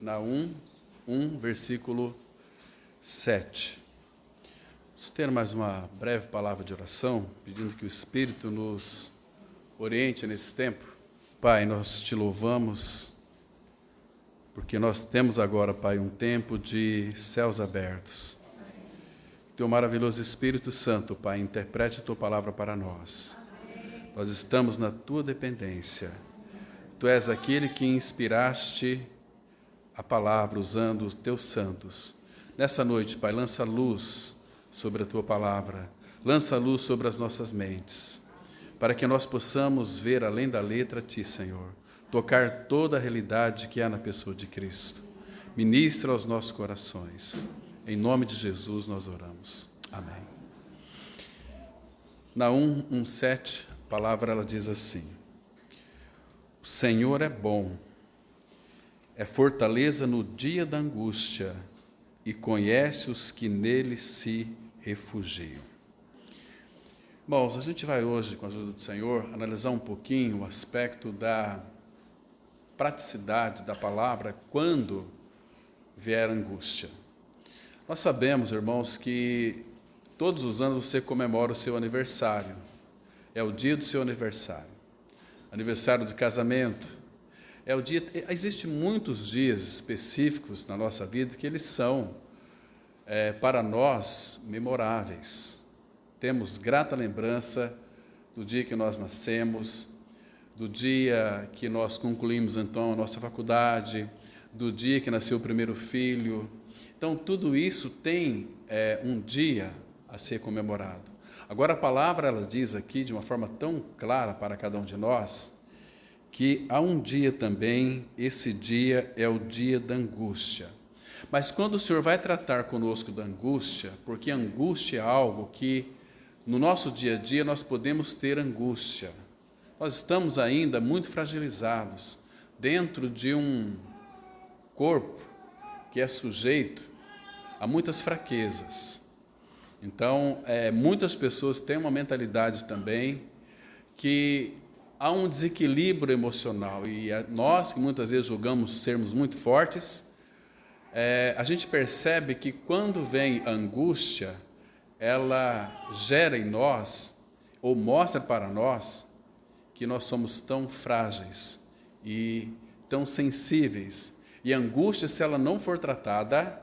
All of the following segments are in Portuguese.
Naum 1, versículo 7. Vamos ter mais uma breve palavra de oração, pedindo que o Espírito nos oriente nesse tempo. Pai, nós te louvamos, porque nós temos agora, Pai, um tempo de céus abertos. Teu maravilhoso Espírito Santo, Pai, interprete a Tua palavra para nós. Nós estamos na Tua dependência. Tu és aquele que inspiraste a palavra usando os Teus santos. Nessa noite, Pai, lança luz sobre a Tua palavra, lança luz sobre as nossas mentes, para que nós possamos ver além da letra a Ti, Senhor, tocar toda a realidade que há na pessoa de Cristo. Ministra aos nossos corações. Em nome de Jesus nós oramos. Amém. Naum 1:7, a palavra ela diz assim: o Senhor é bom, é fortaleza no dia da angústia e conhece os que nele se refugiam. Irmãos, a gente vai hoje, com a ajuda do Senhor, analisar um pouquinho o aspecto da praticidade da palavra quando vier angústia. Nós sabemos, irmãos, que todos os anos você comemora o seu aniversário. É o dia do seu aniversário. Aniversário de casamento. É o dia. Existem muitos dias específicos na nossa vida que eles são, para nós, memoráveis. Temos grata lembrança do dia que nós nascemos, do dia que nós concluímos, então, a nossa faculdade, do dia que nasceu o primeiro filho. Então, tudo isso tem um dia a ser comemorado. Agora, a palavra, ela diz aqui, de uma forma tão clara para cada um de nós, que há um dia também, esse dia é o dia da angústia. Mas quando o Senhor vai tratar conosco da angústia, porque a angústia é algo que, no nosso dia a dia, nós podemos ter angústia. Nós estamos ainda muito fragilizados dentro de um corpo que é sujeito a muitas fraquezas. Então, muitas pessoas têm uma mentalidade também que há um desequilíbrio emocional, e nós, que muitas vezes julgamos sermos muito fortes, a gente percebe que quando vem a angústia, ela gera em nós, ou mostra para nós, que nós somos tão frágeis e tão sensíveis. E a angústia, se ela não for tratada,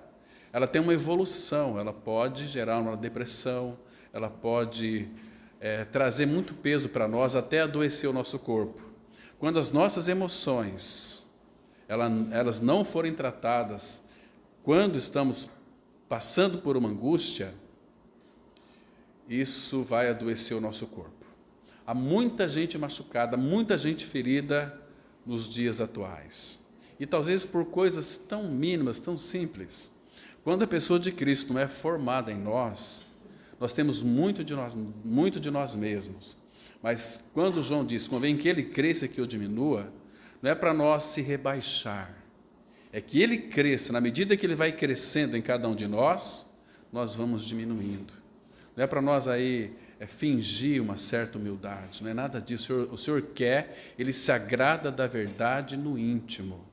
ela tem uma evolução, ela pode gerar uma depressão, ela pode trazer muito peso para nós, até adoecer o nosso corpo. Quando as nossas emoções, elas não forem tratadas, quando estamos passando por uma angústia, isso vai adoecer o nosso corpo. Há muita gente machucada, muita gente ferida nos dias atuais. E talvez por coisas tão mínimas, tão simples. Quando a pessoa de Cristo não é formada em nós, nós temos muito de nós mesmos. Mas quando João diz, convém que ele cresça e que eu diminua, não é para nós se rebaixar. É que ele cresça, na medida que ele vai crescendo em cada um de nós, nós vamos diminuindo. Não é para nós aí fingir uma certa humildade, não é nada disso. O Senhor quer, Ele se agrada da verdade no íntimo.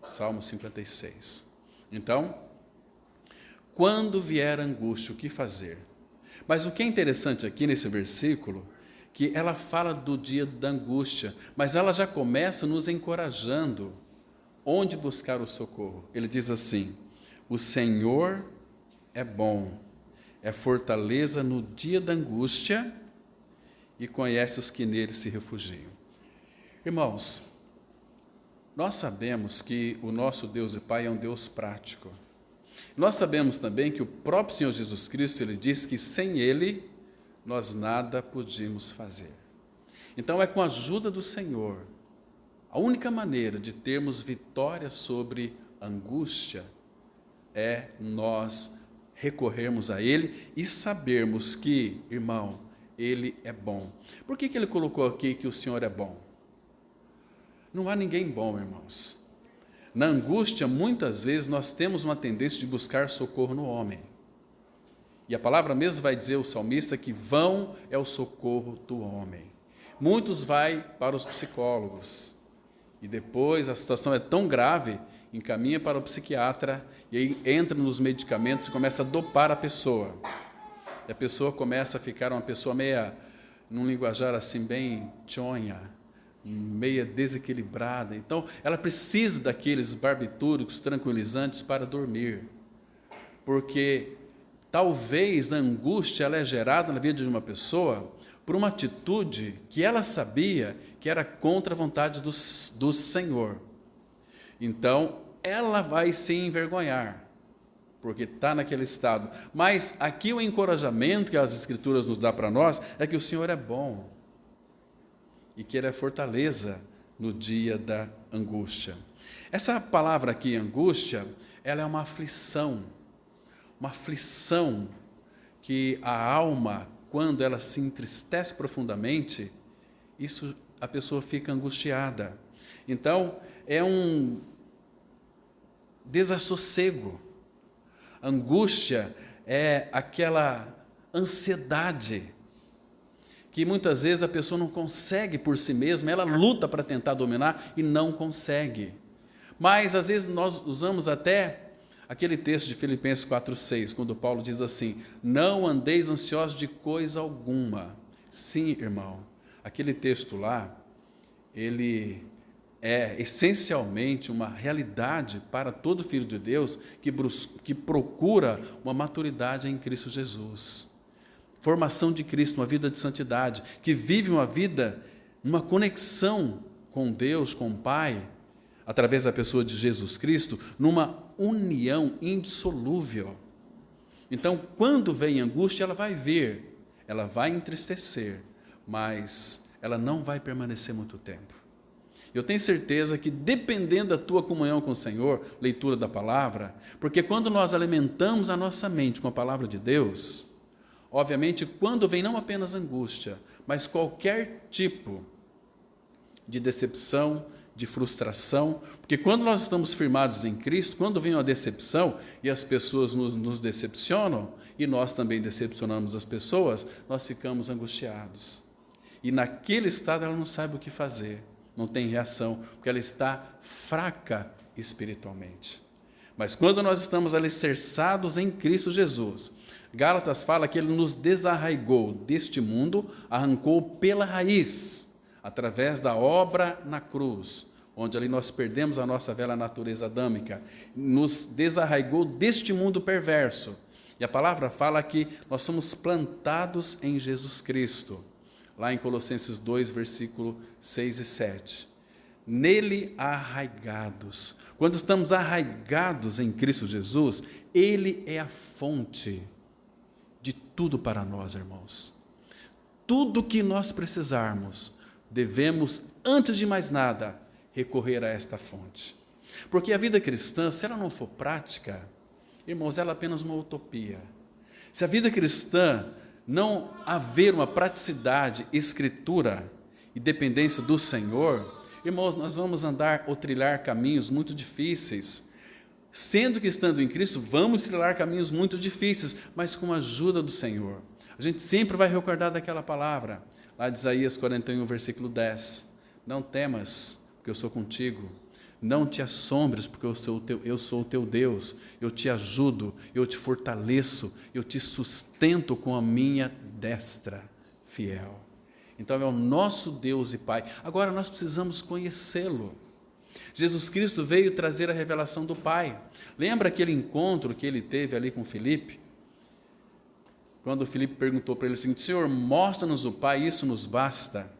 Salmo 56. Então, quando vier angústia, o que fazer? Mas o que é interessante aqui nesse versículo, que ela fala do dia da angústia, mas ela já começa nos encorajando onde buscar o socorro. Ele diz assim: o Senhor é bom, é fortaleza no dia da angústia e conhece os que nele se refugiam. Irmãos, nós sabemos que o nosso Deus e Pai é um Deus prático. Nós sabemos também que o próprio Senhor Jesus Cristo, Ele diz que sem Ele nós nada podíamos fazer. Então é com a ajuda do Senhor, a única maneira de termos vitória sobre a angústia é nós recorrermos a Ele e sabermos que, irmão, Ele é bom. Por que Ele colocou aqui que o Senhor é bom? Não há ninguém bom, irmãos. Na angústia, muitas vezes, nós temos uma tendência de buscar socorro no homem. E a palavra mesmo vai dizer, o salmista, que vão é o socorro do homem. Muitos vai para os psicólogos. E depois a situação é tão grave, encaminha para o psiquiatra, e aí entra nos medicamentos e começa a dopar a pessoa. E a pessoa começa a ficar uma pessoa meia, num linguajar assim bem tchonha, meia desequilibrada. Então, ela precisa daqueles barbitúricos tranquilizantes para dormir, porque talvez a angústia ela é gerada na vida de uma pessoa por uma atitude que ela sabia que era contra a vontade do Senhor. Então, ela vai se envergonhar, porque está naquele estado. Mas aqui o encorajamento que as Escrituras nos dão para nós é que o Senhor é bom e que Ele é fortaleza no dia da angústia. Essa palavra aqui, angústia, ela é uma aflição que a alma, quando ela se entristece profundamente, isso a pessoa fica angustiada. Então, é um desassossego. Angústia é aquela ansiedade que muitas vezes a pessoa não consegue por si mesma, ela luta para tentar dominar e não consegue. Mas às vezes nós usamos até aquele texto de Filipenses 4,6, quando Paulo diz assim: não andeis ansiosos de coisa alguma. Sim, irmão, aquele texto lá, ele é essencialmente uma realidade para todo filho de Deus que procura uma maturidade em Cristo Jesus. Formação de Cristo, uma vida de santidade, que vive uma vida, uma conexão com Deus, com o Pai, através da pessoa de Jesus Cristo, numa união indissolúvel. Então, quando vem angústia, ela vai vir, ela vai entristecer, mas ela não vai permanecer muito tempo. Eu tenho certeza que, dependendo da tua comunhão com o Senhor, leitura da palavra, porque quando nós alimentamos a nossa mente com a palavra de Deus, obviamente, quando vem não apenas angústia, mas qualquer tipo de decepção, de frustração, porque quando nós estamos firmados em Cristo, quando vem uma decepção e as pessoas nos decepcionam, e nós também decepcionamos as pessoas, nós ficamos angustiados. E naquele estado ela não sabe o que fazer, não tem reação, porque ela está fraca espiritualmente. Mas quando nós estamos alicerçados em Cristo Jesus, Gálatas fala que Ele nos desarraigou deste mundo, arrancou pela raiz, através da obra na cruz, onde ali nós perdemos a nossa velha natureza adâmica, nos desarraigou deste mundo perverso. E a palavra fala que nós somos plantados em Jesus Cristo, lá em Colossenses 2, versículo 6 e 7. Nele arraigados. Quando estamos arraigados em Cristo Jesus, Ele é a fonte de tudo para nós, irmãos. Tudo que nós precisarmos, devemos, antes de mais nada, recorrer a esta fonte. Porque a vida cristã, se ela não for prática, irmãos, ela é apenas uma utopia. Se a vida cristã não haver uma praticidade, escritura e dependência do Senhor, irmãos, nós vamos andar ou trilhar caminhos muito difíceis. Sendo que estando em Cristo, vamos trilhar caminhos muito difíceis, mas com a ajuda do Senhor. A gente sempre vai recordar daquela palavra, lá de Isaías 41, versículo 10. Não temas, porque eu sou contigo. Não te assombres, porque eu sou o teu Deus. Eu te ajudo, eu te fortaleço, eu te sustento com a minha destra fiel. Então é o nosso Deus e Pai. Agora nós precisamos conhecê-lo. Jesus Cristo veio trazer a revelação do Pai. Lembra aquele encontro que ele teve ali com Filipe? Quando Filipe perguntou para ele o seguinte: Senhor, mostra-nos o Pai, isso nos basta.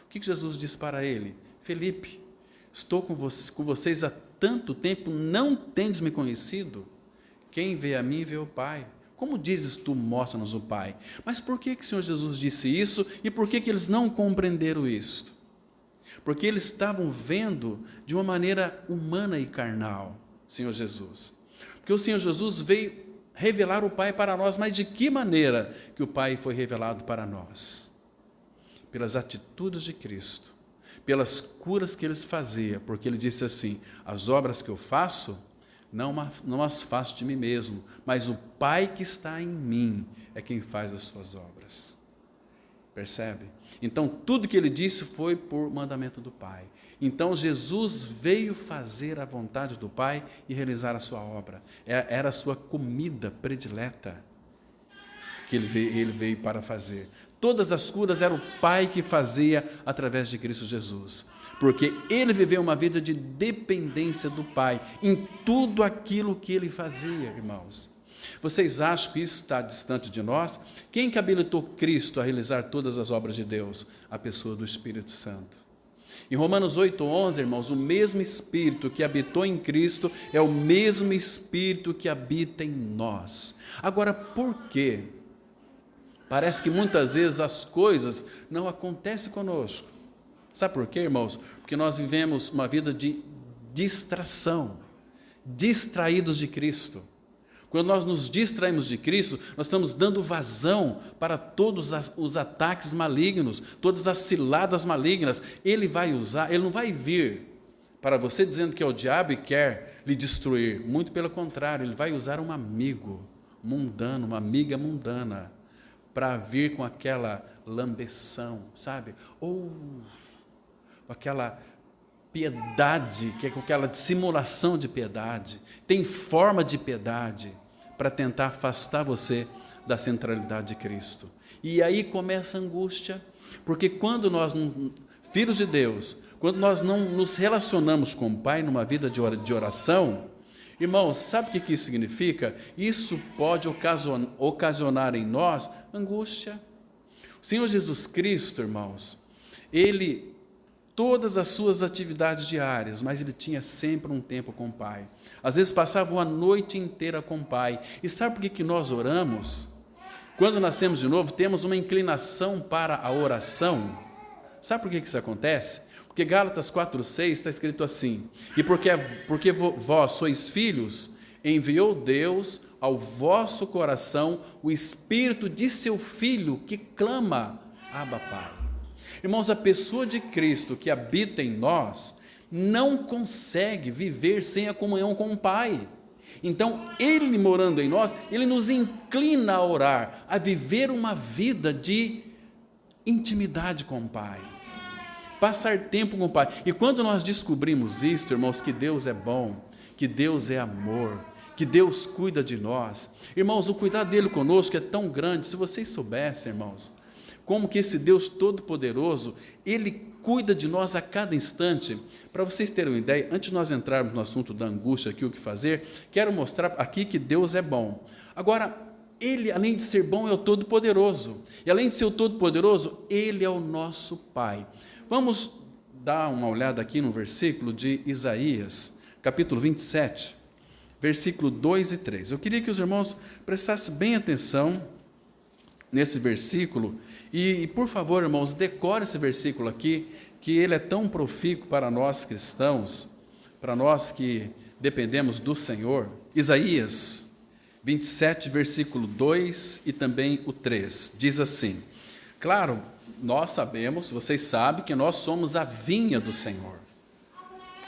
O que Jesus disse para ele? Filipe, estou com vocês há tanto tempo, não tendes me conhecido? Quem vê a mim, vê o Pai. Como dizes tu, mostra-nos o Pai? Mas por que o Senhor Jesus disse isso e por que eles não compreenderam isto? Porque eles estavam vendo de uma maneira humana e carnal, Senhor Jesus. Porque o Senhor Jesus veio revelar o Pai para nós, mas de que maneira que o Pai foi revelado para nós? Pelas atitudes de Cristo, pelas curas que Ele fazia, porque Ele disse assim: as obras que eu faço, não as faço de mim mesmo, mas o Pai que está em mim é quem faz as suas obras. Percebe? Então, tudo que ele disse foi por mandamento do Pai. Então, Jesus veio fazer a vontade do Pai e realizar a sua obra. Era a sua comida predileta que ele veio para fazer. Todas as curas era o Pai que fazia através de Cristo Jesus. Porque ele viveu uma vida de dependência do Pai em tudo aquilo que ele fazia, irmãos. Vocês acham que isso está distante de nós? Quem que habilitou Cristo a realizar todas as obras de Deus? A pessoa do Espírito Santo. Em Romanos 8:11, irmãos, o mesmo Espírito que habitou em Cristo é o mesmo Espírito que habita em nós. Agora, por quê? Parece que muitas vezes as coisas não acontecem conosco. Sabe por quê, irmãos? Porque nós vivemos uma vida de distração, distraídos de Cristo. Quando nós nos distraímos de Cristo, nós estamos dando vazão para todos os ataques malignos, todas as ciladas malignas. Ele vai usar, ele não vai vir para você dizendo que é o diabo e quer lhe destruir. Muito pelo contrário, ele vai usar um amigo mundano, uma amiga mundana, para vir com aquela lambeção, sabe? Ou aquela piedade, que é com aquela dissimulação de piedade, tem forma de piedade, para tentar afastar você da centralidade de Cristo. E aí começa a angústia, porque quando nós, filhos de Deus, quando nós não nos relacionamos com o Pai numa vida de oração, irmãos, sabe o que isso significa? Isso pode ocasionar em nós angústia. O Senhor Jesus Cristo, irmãos, Ele, todas as suas atividades diárias, mas Ele tinha sempre um tempo com o Pai. Às vezes passava uma noite inteira com o Pai. E sabe por que nós oramos? Quando nascemos de novo, temos uma inclinação para a oração. Sabe por que isso acontece? Porque Gálatas 4:6 está escrito assim: e porque vós sois filhos, enviou Deus ao vosso coração o Espírito de seu Filho, que clama, Abba, Pai. Irmãos, a pessoa de Cristo que habita em nós não consegue viver sem a comunhão com o Pai. Então, Ele morando em nós, Ele nos inclina a orar, a viver uma vida de intimidade com o Pai, passar tempo com o Pai. E quando nós descobrimos isso, irmãos, que Deus é bom, que Deus é amor, que Deus cuida de nós, irmãos, o cuidado dele conosco é tão grande. Se vocês soubessem, irmãos, como que esse Deus Todo-Poderoso, Ele cuida de nós a cada instante. Para vocês terem uma ideia, antes de nós entrarmos no assunto da angústia, aqui o que fazer, quero mostrar aqui que Deus é bom. Agora, Ele, além de ser bom, é o Todo-Poderoso. E além de ser o Todo-Poderoso, Ele é o nosso Pai. Vamos dar uma olhada aqui no versículo de Isaías, capítulo 27, versículo 2 e 3. Eu queria que os irmãos prestassem bem atenção nesse versículo. E, por favor, irmãos, decore esse versículo aqui, que ele é tão profícuo para nós cristãos, para nós que dependemos do Senhor. Isaías 27, versículo 2 e também o 3, diz assim: claro, nós sabemos, vocês sabem que nós somos a vinha do Senhor.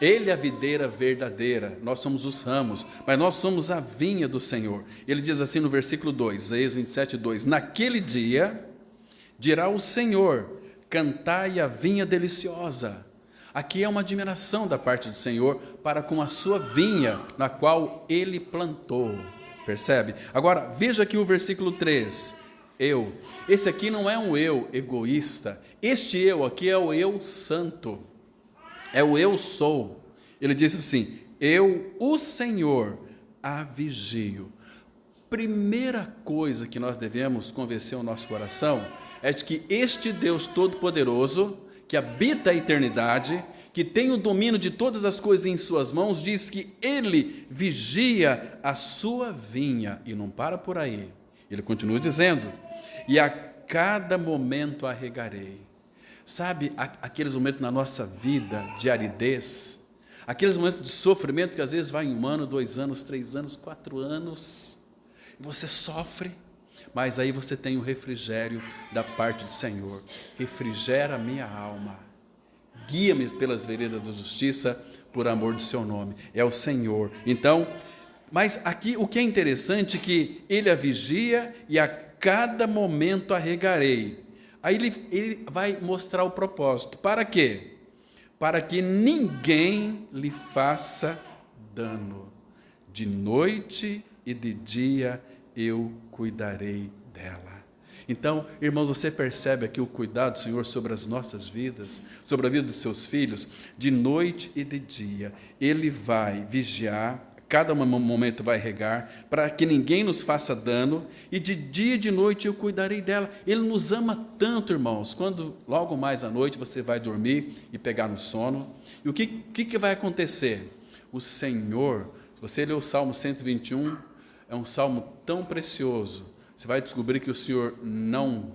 Ele é a videira verdadeira, nós somos os ramos, mas nós somos a vinha do Senhor. Ele diz assim no versículo 2, Isaías 27, 2: naquele dia dirá o Senhor, cantai a vinha deliciosa. Aqui é uma admiração da parte do Senhor para com a sua vinha, na qual Ele plantou. Percebe? Agora, veja aqui o versículo 3. Eu. Esse aqui não é um eu egoísta. Este eu aqui é o eu santo. É o eu sou. Ele diz assim: eu, o Senhor, a vigio. Primeira coisa que nós devemos convencer o nosso coração é de que este Deus Todo-Poderoso, que habita a eternidade, que tem o domínio de todas as coisas em suas mãos, diz que Ele vigia a sua vinha, e não para por aí. Ele continua dizendo: e a cada momento a regarei. Sabe, aqueles momentos na nossa vida de aridez, aqueles momentos de sofrimento que às vezes vai 1 ano, 2 anos, 3 anos, 4 anos, e você sofre, mas aí você tem o refrigério da parte do Senhor. Refrigera a minha alma, guia-me pelas veredas da justiça, por amor do seu nome. É o Senhor. Então, mas aqui o que é interessante é que Ele a vigia, e a cada momento a regarei. Aí ele vai mostrar o propósito. Para quê? Para que ninguém lhe faça dano. De noite e de dia eu cuidarei dela. Então, irmãos, você percebe aqui o cuidado do Senhor sobre as nossas vidas, sobre a vida dos seus filhos? De noite e de dia, Ele vai vigiar, cada momento vai regar, para que ninguém nos faça dano, e de dia e de noite eu cuidarei dela. Ele nos ama tanto, irmãos, quando logo mais à noite você vai dormir e pegar no sono, e o que vai acontecer? O Senhor, se você ler o Salmo 121, é um salmo tão precioso. Você vai descobrir que o Senhor não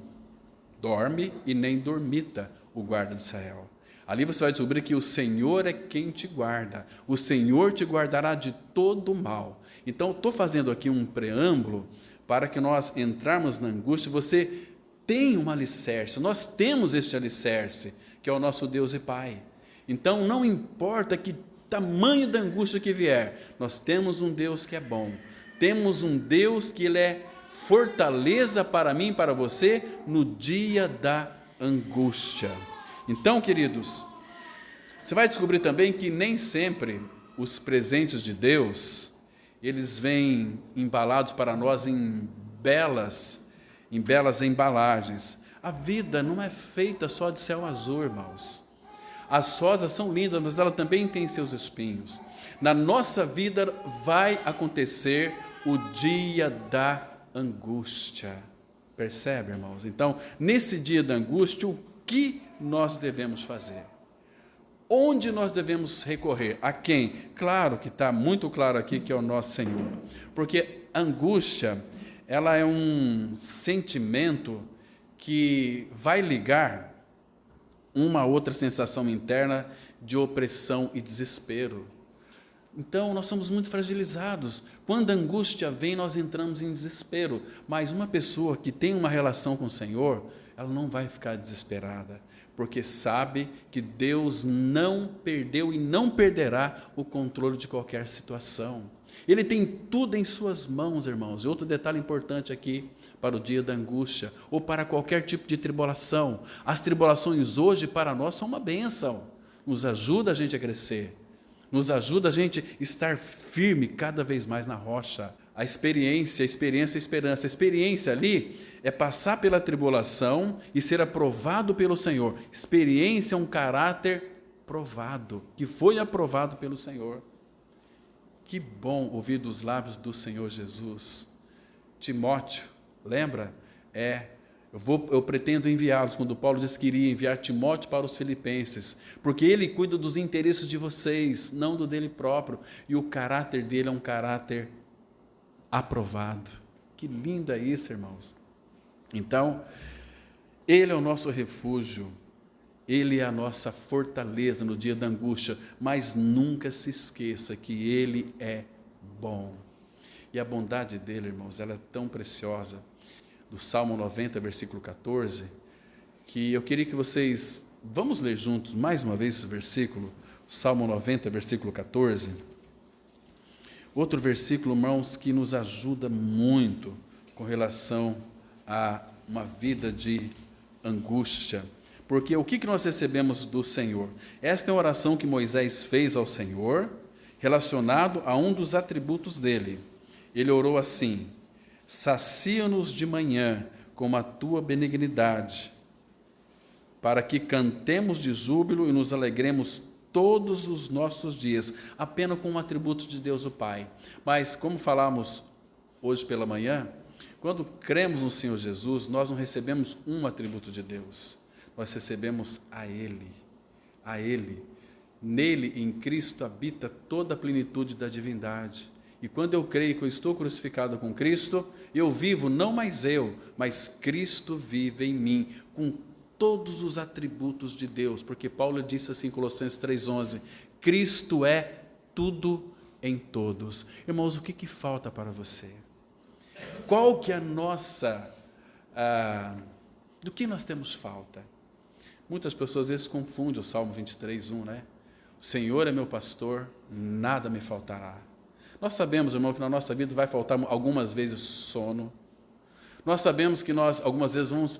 dorme e nem dormita o guarda de Israel. Ali você vai descobrir que o Senhor é quem te guarda. O Senhor te guardará de todo mal. Então, estou fazendo aqui um preâmbulo para que nós entrarmos na angústia. Você tem um alicerce, nós temos este alicerce, que é o nosso Deus e Pai. Então, não importa que tamanho da angústia que vier, nós temos um Deus que é bom. Temos um Deus que Ele é fortaleza para mim e para você no dia da angústia. Então, queridos, você vai descobrir também que nem sempre os presentes de Deus, eles vêm embalados para nós em belas embalagens. A vida não é feita só de céu azul, irmãos. As rosas são lindas, mas ela também tem seus espinhos. Na nossa vida vai acontecer o dia da angústia. Percebe, irmãos? Então, nesse dia da angústia, o que nós devemos fazer? Onde nós devemos recorrer? A quem? Claro que está muito claro aqui que é o nosso Senhor. Porque a angústia, ela é um sentimento que vai ligar uma outra sensação interna de opressão e desespero. Então, nós somos muito fragilizados. Quando a angústia vem, nós entramos em desespero. Mas uma pessoa que tem uma relação com o Senhor, ela não vai ficar desesperada, porque sabe que Deus não perdeu e não perderá o controle de qualquer situação. Ele tem tudo em suas mãos, irmãos. E outro detalhe importante aqui, para o dia da angústia, ou para qualquer tipo de tribulação. As tribulações hoje, para nós, são uma bênção. Nos ajuda a gente a crescer. Nos ajuda a gente estar firme cada vez mais na rocha. A experiência, a esperança. A experiência ali é passar pela tribulação e ser aprovado pelo Senhor. Experiência é um caráter provado, que foi aprovado pelo Senhor. Que bom ouvir dos lábios do Senhor Jesus. Timóteo, lembra? Eu pretendo enviá-los, quando Paulo disse que iria enviar Timóteo para os filipenses, porque ele cuida dos interesses de vocês, não do dele próprio, e o caráter dele é um caráter aprovado. Que lindo é isso, irmãos. Então, ele é o nosso refúgio, ele é a nossa fortaleza no dia da angústia, mas nunca se esqueça que ele é bom. E a bondade dele, irmãos, ela é tão preciosa. Do Salmo 90, versículo 14, que eu queria que vocês, vamos ler juntos mais uma vez esse versículo, Salmo 90, versículo 14, outro versículo, irmãos, que nos ajuda muito com relação a uma vida de angústia, porque o que nós recebemos do Senhor? Esta é a oração que Moisés fez ao Senhor, relacionado a um dos atributos dele. Ele orou assim: sacia-nos de manhã com a tua benignidade, para que cantemos de júbilo e nos alegremos todos os nossos dias, apenas com um atributo de Deus o Pai. Mas, como falamos hoje pela manhã, quando cremos no Senhor Jesus, nós não recebemos um atributo de Deus, nós recebemos a Ele. A Ele. Nele, em Cristo, habita toda a plenitude da divindade. E quando eu creio que eu estou crucificado com Cristo, eu vivo não mais eu, mas Cristo vive em mim, com todos os atributos de Deus, porque Paulo disse assim em Colossenses 3,11, Cristo é tudo em todos. Irmãos, o que falta para você? Qual que é a nossa, do que nós temos falta? Muitas pessoas às vezes confundem o Salmo 23:1, né? O Senhor é meu pastor, nada me faltará. Nós sabemos, irmão, que na nossa vida vai faltar algumas vezes sono. Nós sabemos que nós algumas vezes vamos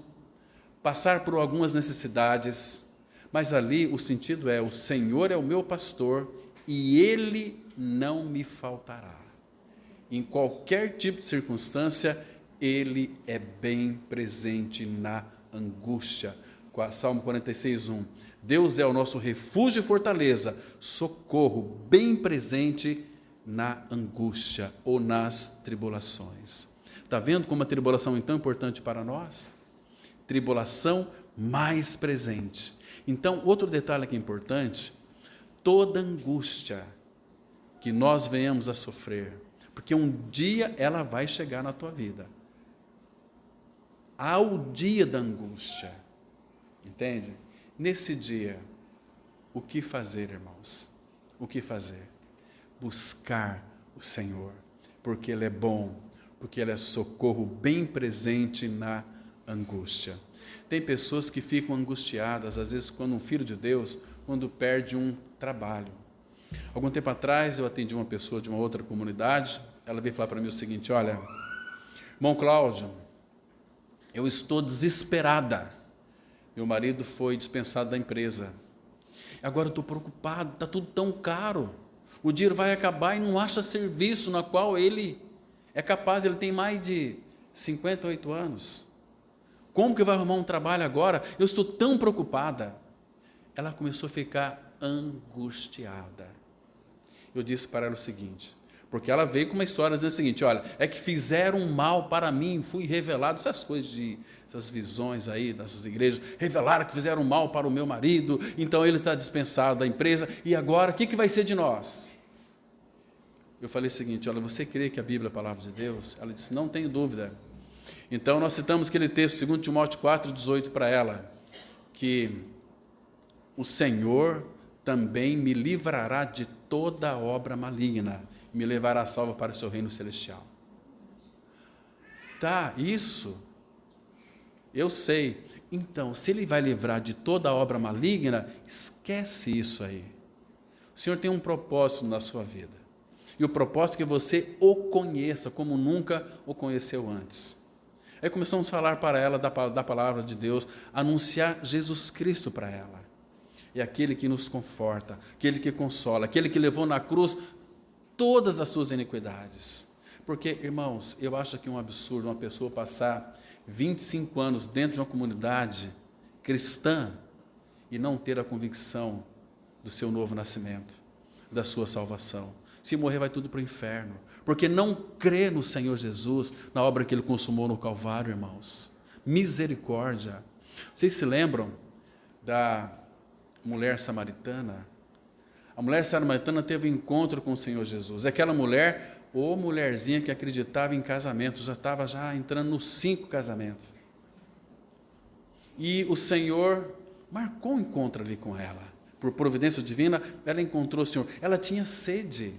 passar por algumas necessidades, mas ali o sentido é: o Senhor é o meu pastor e Ele não me faltará. Em qualquer tipo de circunstância, Ele é bem presente na angústia. Salmo 46:1. Deus é o nosso refúgio e fortaleza, socorro bem presente na angústia ou nas tribulações. Está vendo como a tribulação é tão importante para nós? Tribulação mais presente. Então, outro detalhe que é importante: toda angústia que nós venhamos a sofrer, porque um dia ela vai chegar na tua vida. Há o dia da angústia, entende? Nesse dia, o que fazer, irmãos? O que fazer? Buscar o Senhor, porque Ele é bom, porque Ele é socorro bem presente na angústia. Tem pessoas que ficam angustiadas, às vezes, quando um filho de Deus, quando perde um trabalho. Algum tempo atrás, eu atendi uma pessoa de uma outra comunidade, ela veio falar para mim o seguinte: olha, irmão Cláudio, eu estou desesperada. Meu marido foi dispensado da empresa. Agora eu estou preocupado, está tudo tão caro. O dinheiro vai acabar e não acha serviço na qual ele é capaz, ele tem mais de 58 anos. Como que vai arrumar um trabalho agora? Eu estou tão preocupada. Ela começou a ficar angustiada. Eu disse para ela o seguinte, porque ela veio com uma história dizendo o seguinte: olha, é que fizeram mal para mim, fui revelado, essas coisas essas visões aí dessas igrejas, revelaram que fizeram mal para o meu marido, então ele está dispensado da empresa, e agora o que vai ser de nós? Eu falei o seguinte: olha, você crê que a Bíblia é a palavra de Deus? Ela disse: não tenho dúvida. Então nós citamos aquele texto, 2 Timóteo 4,18 para ela, que o Senhor também me livrará de toda obra maligna, me levará salva para o seu reino celestial. Tá, isso eu sei. Então, se Ele vai livrar de toda obra maligna, esquece isso aí. O Senhor tem um propósito na sua vida, e o propósito é que você o conheça como nunca o conheceu antes. Aí começamos a falar para ela da palavra de Deus, anunciar Jesus Cristo para ela. É aquele que nos conforta, aquele que consola, aquele que levou na cruz todas as suas iniquidades. Porque, irmãos, eu acho que é um absurdo uma pessoa passar 25 anos dentro de uma comunidade cristã e não ter a convicção do seu novo nascimento, da sua salvação. Se morrer, vai tudo para o inferno, porque não crê no Senhor Jesus, na obra que Ele consumou no Calvário, irmãos. Misericórdia. Vocês se lembram da mulher samaritana? A mulher samaritana teve um encontro com o Senhor Jesus. Aquela mulher, ou mulherzinha que acreditava em casamento, já estava entrando nos 5 casamentos. E o Senhor marcou um encontro ali com ela. Por providência divina, ela encontrou o Senhor. Ela tinha sede,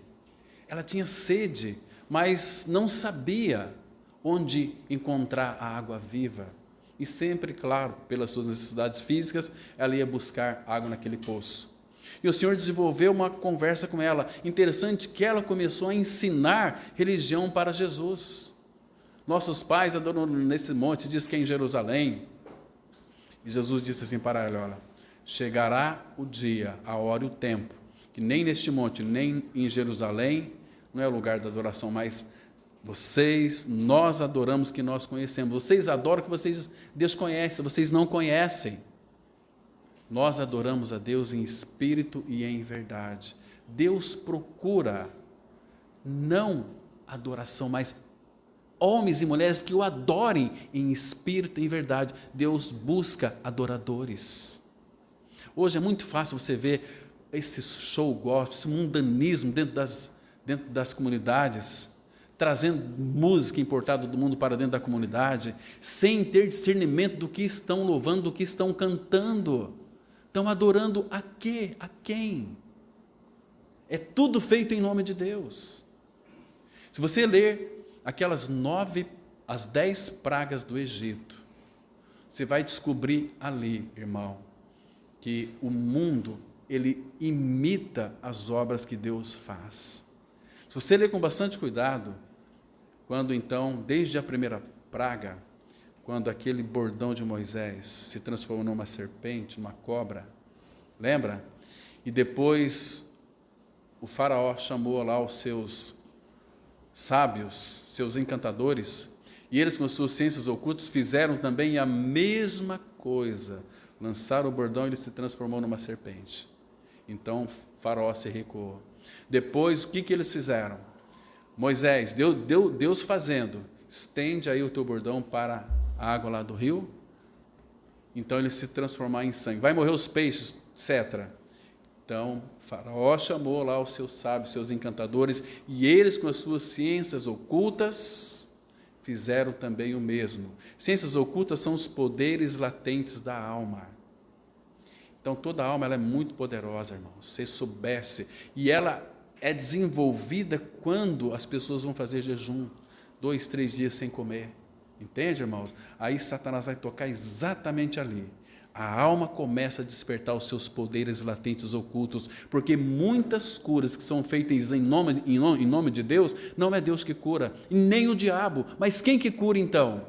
mas não sabia onde encontrar a água viva. E sempre, claro, pelas suas necessidades físicas, ela ia buscar água naquele poço. E o Senhor desenvolveu uma conversa com ela. Interessante que ela começou a ensinar religião para Jesus. Nossos pais adoram nesse monte, diz que é em Jerusalém. E Jesus disse assim para ela: olha, chegará o dia, a hora e o tempo, que nem neste monte, nem em Jerusalém, não é o lugar da adoração, mas nós adoramos que nós conhecemos. Vocês adoram que vocês desconhecem, vocês não conhecem. Nós adoramos a Deus em espírito e em verdade. Deus procura não adoração, mas homens e mulheres que o adorem em espírito e em verdade. Deus busca adoradores. Hoje é muito fácil você ver esse show gospel, esse mundanismo dentro das comunidades, trazendo música importada do mundo para dentro da comunidade, sem ter discernimento do que estão louvando, do que estão cantando. Estão adorando a quê? A quem? É tudo feito em nome de Deus. Se você ler as 10 pragas do Egito, você vai descobrir ali, irmão, que o mundo, ele imita as obras que Deus faz. Se você ler com bastante cuidado, quando então, desde a primeira praga, quando aquele bordão de Moisés se transformou numa serpente, numa cobra, lembra? E depois o faraó chamou lá os seus sábios, seus encantadores, e eles com as suas ciências ocultas fizeram também a mesma coisa, lançaram o bordão e ele se transformou numa serpente. Então faraó se recuou. Depois o que eles fizeram? Moisés, Deus fazendo, estende aí o teu bordão para a água lá do rio, então ele se transformar em sangue, vai morrer os peixes, etc. Então faraó chamou lá os seus sábios, seus encantadores, e eles com as suas ciências ocultas fizeram também o mesmo. Ciências ocultas são os poderes latentes da alma. Então toda alma ela é muito poderosa, irmãos, se você soubesse, e ela é desenvolvida quando as pessoas vão fazer jejum, 2, 3 dias sem comer, entende, irmãos? Aí Satanás vai tocar exatamente ali. A alma começa a despertar os seus poderes latentes ocultos, porque muitas curas que são feitas em nome de Deus, não é Deus que cura, e nem o diabo, mas quem que cura então?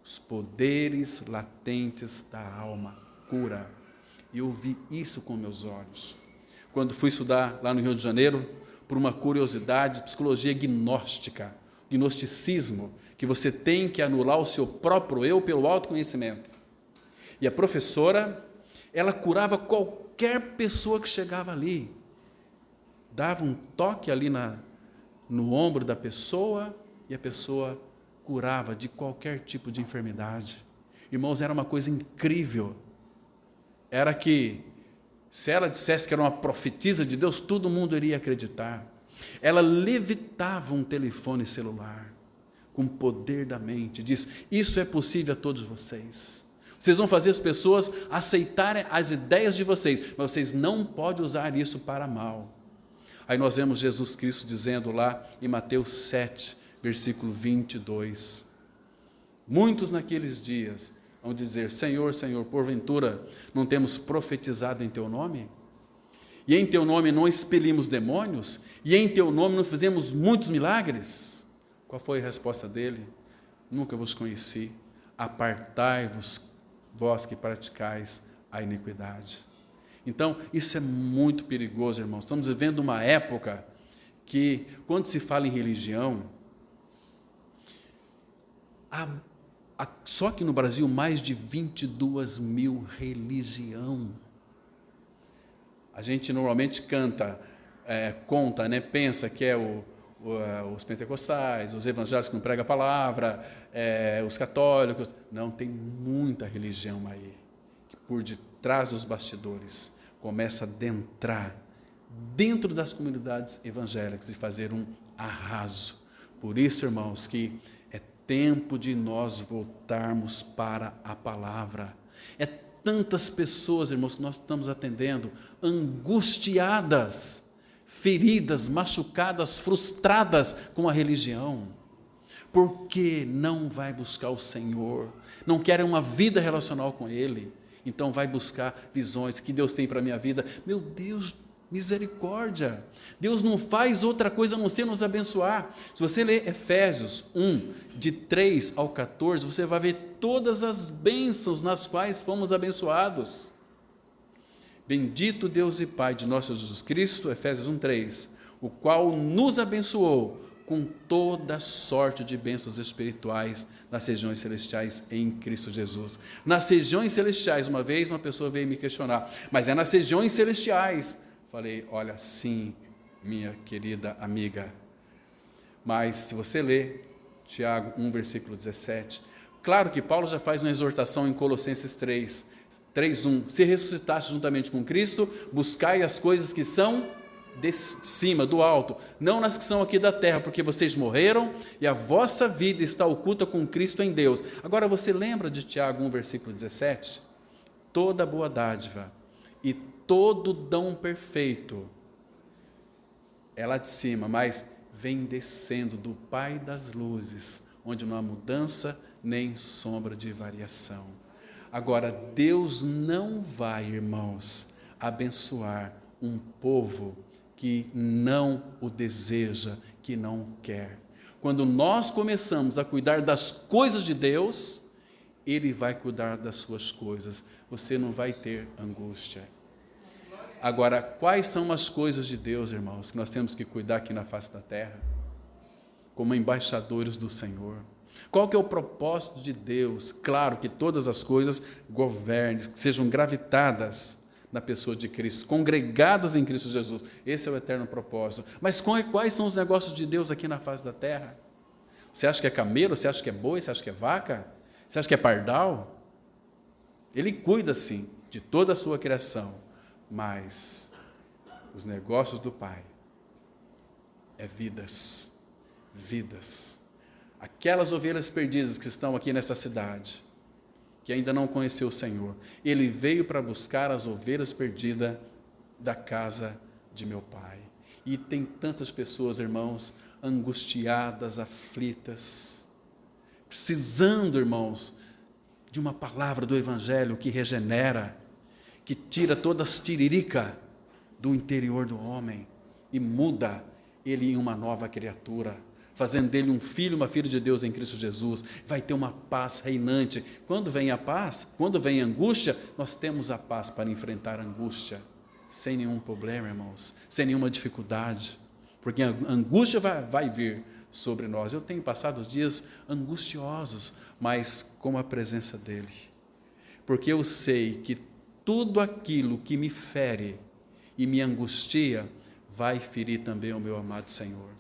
Os poderes latentes da alma cura. E eu vi isso com meus olhos. Quando fui estudar lá no Rio de Janeiro, por uma curiosidade, psicologia gnóstica, gnosticismo, que você tem que anular o seu próprio eu pelo autoconhecimento. E a professora, ela curava qualquer pessoa que chegava ali. Dava um toque ali no ombro da pessoa e a pessoa curava de qualquer tipo de enfermidade. Irmãos, era uma coisa incrível. Era que, se ela dissesse que era uma profetisa de Deus, todo mundo iria acreditar. Ela levitava um telefone celular com o poder da mente. Diz, isso é possível a todos vocês. Vocês vão fazer as pessoas aceitarem as ideias de vocês, mas vocês não podem usar isso para mal. Aí nós vemos Jesus Cristo dizendo lá em Mateus 7, versículo 22. Muitos naqueles dias vão dizer, Senhor, Senhor, porventura não temos profetizado em Teu nome? E em Teu nome não expelimos demônios? E em Teu nome não fizemos muitos milagres? Qual foi a resposta dele? Nunca vos conheci, apartai-vos, vós que praticais a iniquidade. Então, isso é muito perigoso, irmãos. Estamos vivendo uma época que, quando se fala em religião, só que no Brasil, mais de 22 mil religião. A gente normalmente conta, pensa que é os pentecostais, os evangélicos que não pregam a palavra, os católicos. Não, tem muita religião aí, que por detrás dos bastidores começa a adentrar dentro das comunidades evangélicas e fazer um arraso. Por isso, irmãos, que é tempo de nós voltarmos para a palavra. É tantas pessoas, irmãos, que nós estamos atendendo, angustiadas, feridas, machucadas, frustradas com a religião, porque não vai buscar o Senhor, não querem uma vida relacional com Ele, então vai buscar visões, que Deus tem para a minha vida, meu Deus, misericórdia, Deus não faz outra coisa a não ser nos abençoar. Se você ler Efésios 1, de 3 ao 14, você vai ver todas as bênçãos nas quais fomos abençoados. Bendito Deus e Pai de nosso Jesus Cristo, Efésios 1, 3, o qual nos abençoou com toda sorte de bênçãos espirituais nas regiões celestiais em Cristo Jesus. Nas regiões celestiais, uma vez uma pessoa veio me questionar, mas é nas regiões celestiais. Falei, olha, sim, minha querida amiga, mas se você ler Tiago 1, versículo 17, claro que Paulo já faz uma exortação em Colossenses 3:1, se ressuscitaste juntamente com Cristo, buscai as coisas que são de cima, do alto, não nas que são aqui da terra, porque vocês morreram e a vossa vida está oculta com Cristo em Deus. Agora você lembra de Tiago 1, versículo 17? Toda boa dádiva e todo dom perfeito é lá de cima, mas vem descendo do Pai das luzes, onde não há mudança nem sombra de variação. Agora, Deus não vai, irmãos, abençoar um povo que não o deseja, que não quer. Quando nós começamos a cuidar das coisas de Deus, Ele vai cuidar das suas coisas. Você não vai ter angústia. Agora, quais são as coisas de Deus, irmãos, que nós temos que cuidar aqui na face da terra? Como embaixadores do Senhor. Qual que é o propósito de Deus? Claro que todas as coisas governem, que sejam gravitadas na pessoa de Cristo, congregadas em Cristo Jesus. Esse é o eterno propósito. Mas quais são os negócios de Deus aqui na face da terra? Você acha que é camelo? Você acha que é boi? Você acha que é vaca? Você acha que é pardal? Ele cuida, sim, de toda a sua criação, mas os negócios do Pai é vidas, vidas. Aquelas ovelhas perdidas que estão aqui nessa cidade, que ainda não conheceu o Senhor, Ele veio para buscar as ovelhas perdidas da casa de meu Pai. E tem tantas pessoas, irmãos, angustiadas, aflitas, precisando, irmãos, de uma palavra do Evangelho que regenera, que tira todas as tiririca do interior do homem e muda ele em uma nova criatura, fazendo dele um filho, uma filha de Deus em Cristo Jesus. Vai ter uma paz reinante. Quando vem a paz, quando vem a angústia, nós temos a paz para enfrentar a angústia, sem nenhum problema, irmãos, sem nenhuma dificuldade, porque a angústia vai vir sobre nós. Eu tenho passado os dias angustiosos, mas com a presença dEle, porque eu sei que tudo aquilo que me fere e me angustia, vai ferir também o meu amado Senhor.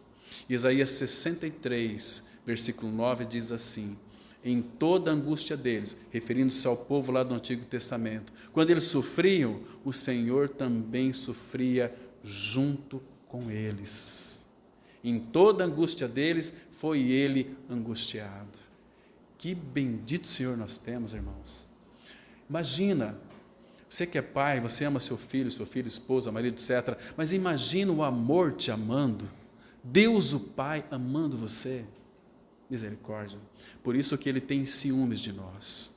Isaías 63, versículo 9, diz assim: em toda a angústia deles, referindo-se ao povo lá do Antigo Testamento, quando eles sofriam, o Senhor também sofria junto com eles. Em toda a angústia deles, foi ele angustiado. Que bendito Senhor nós temos, irmãos. Imagina, você que é pai, você ama seu filho, esposa, marido, etc. Mas imagina o amor te amando, Deus o Pai amando você. Misericórdia. Por isso que Ele tem ciúmes de nós.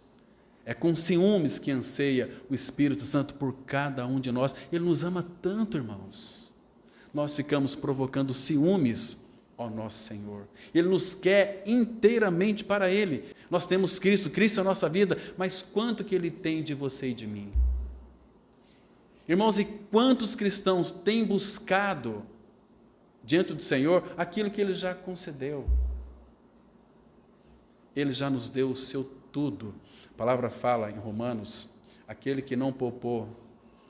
É com ciúmes que anseia o Espírito Santo por cada um de nós. Ele nos ama tanto, irmãos. Nós ficamos provocando ciúmes ao nosso Senhor. Ele nos quer inteiramente para Ele. Nós temos Cristo, Cristo é a nossa vida, mas quanto que Ele tem de você e de mim? Irmãos, e quantos cristãos têm buscado diante do Senhor aquilo que Ele já concedeu? Ele já nos deu o seu tudo. A palavra fala em Romanos, aquele que não poupou,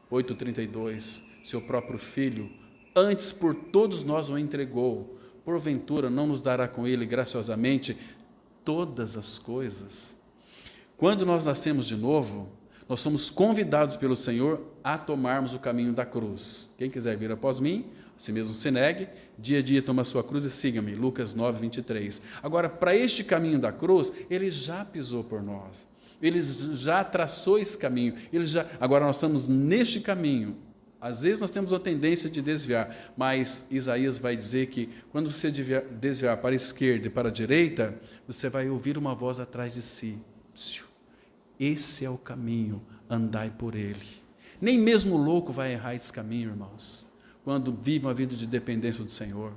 8,32, seu próprio Filho, antes por todos nós o entregou, porventura não nos dará com Ele graciosamente todas as coisas? Quando nós nascemos de novo, nós somos convidados pelo Senhor a tomarmos o caminho da cruz. Quem quiser vir após mim, a si mesmo se negue, dia a dia toma a sua cruz e siga-me. Lucas 9, 23. Agora, para este caminho da cruz, Ele já pisou por nós. Ele já traçou esse caminho. Agora nós estamos neste caminho. Às vezes nós temos a tendência de desviar, mas Isaías vai dizer que quando você desviar para a esquerda e para a direita, você vai ouvir uma voz atrás de si. Esse é o caminho, andai por ele. Nem mesmo o louco vai errar esse caminho, irmãos, quando vive uma vida de dependência do Senhor.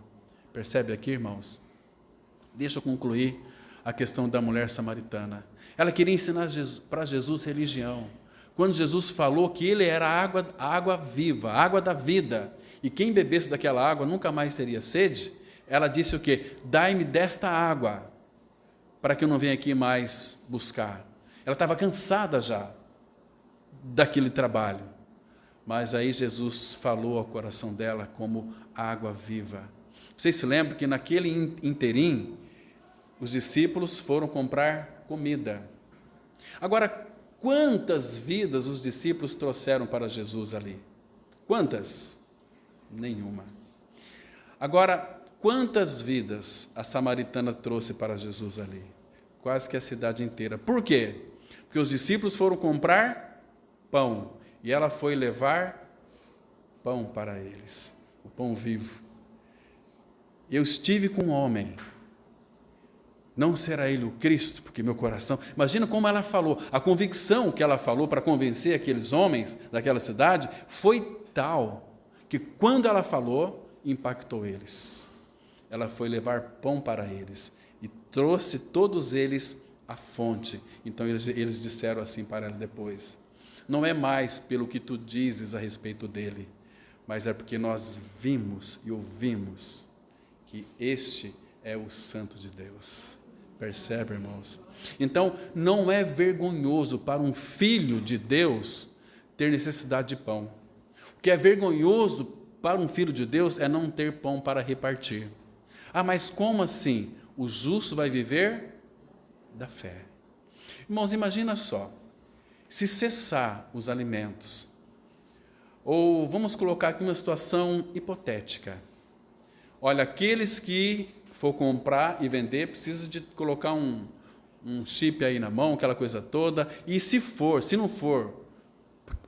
Percebe aqui, irmãos? Deixa eu concluir a questão da mulher samaritana. Ela queria ensinar para Jesus religião. Quando Jesus falou que Ele era a água viva, a água da vida, e quem bebesse daquela água nunca mais teria sede, ela disse o quê? Dai-me desta água, para que eu não venha aqui mais buscar. Ela estava cansada já daquele trabalho, mas aí Jesus falou ao coração dela como água viva. Vocês se lembram que naquele interim, os discípulos foram comprar comida. Agora, quantas vidas os discípulos trouxeram para Jesus ali? Quantas? Nenhuma. Agora, quantas vidas a samaritana trouxe para Jesus ali? Quase que a cidade inteira. Por quê? Porque os discípulos foram comprar pão e ela foi levar pão para eles, o pão vivo. Eu estive com um homem, não será ele o Cristo? Porque meu coração... Imagina como ela falou, a convicção que ela falou para convencer aqueles homens daquela cidade foi tal, que quando ela falou, impactou eles. Ela foi levar pão para eles e trouxe todos eles a fonte. Então eles disseram assim para ela depois: não é mais pelo que tu dizes a respeito dele, mas é porque nós vimos e ouvimos que este é o Santo de Deus. Percebe, irmãos? Então, não é vergonhoso para um filho de Deus ter necessidade de pão. O que é vergonhoso para um filho de Deus é não ter pão para repartir. Ah, mas como assim? O justo vai viver da fé. Irmãos, imagina só, se cessar os alimentos, ou vamos colocar aqui uma situação hipotética. Olha, aqueles que for comprar e vender, precisa de colocar um chip aí na mão, aquela coisa toda, e se não for,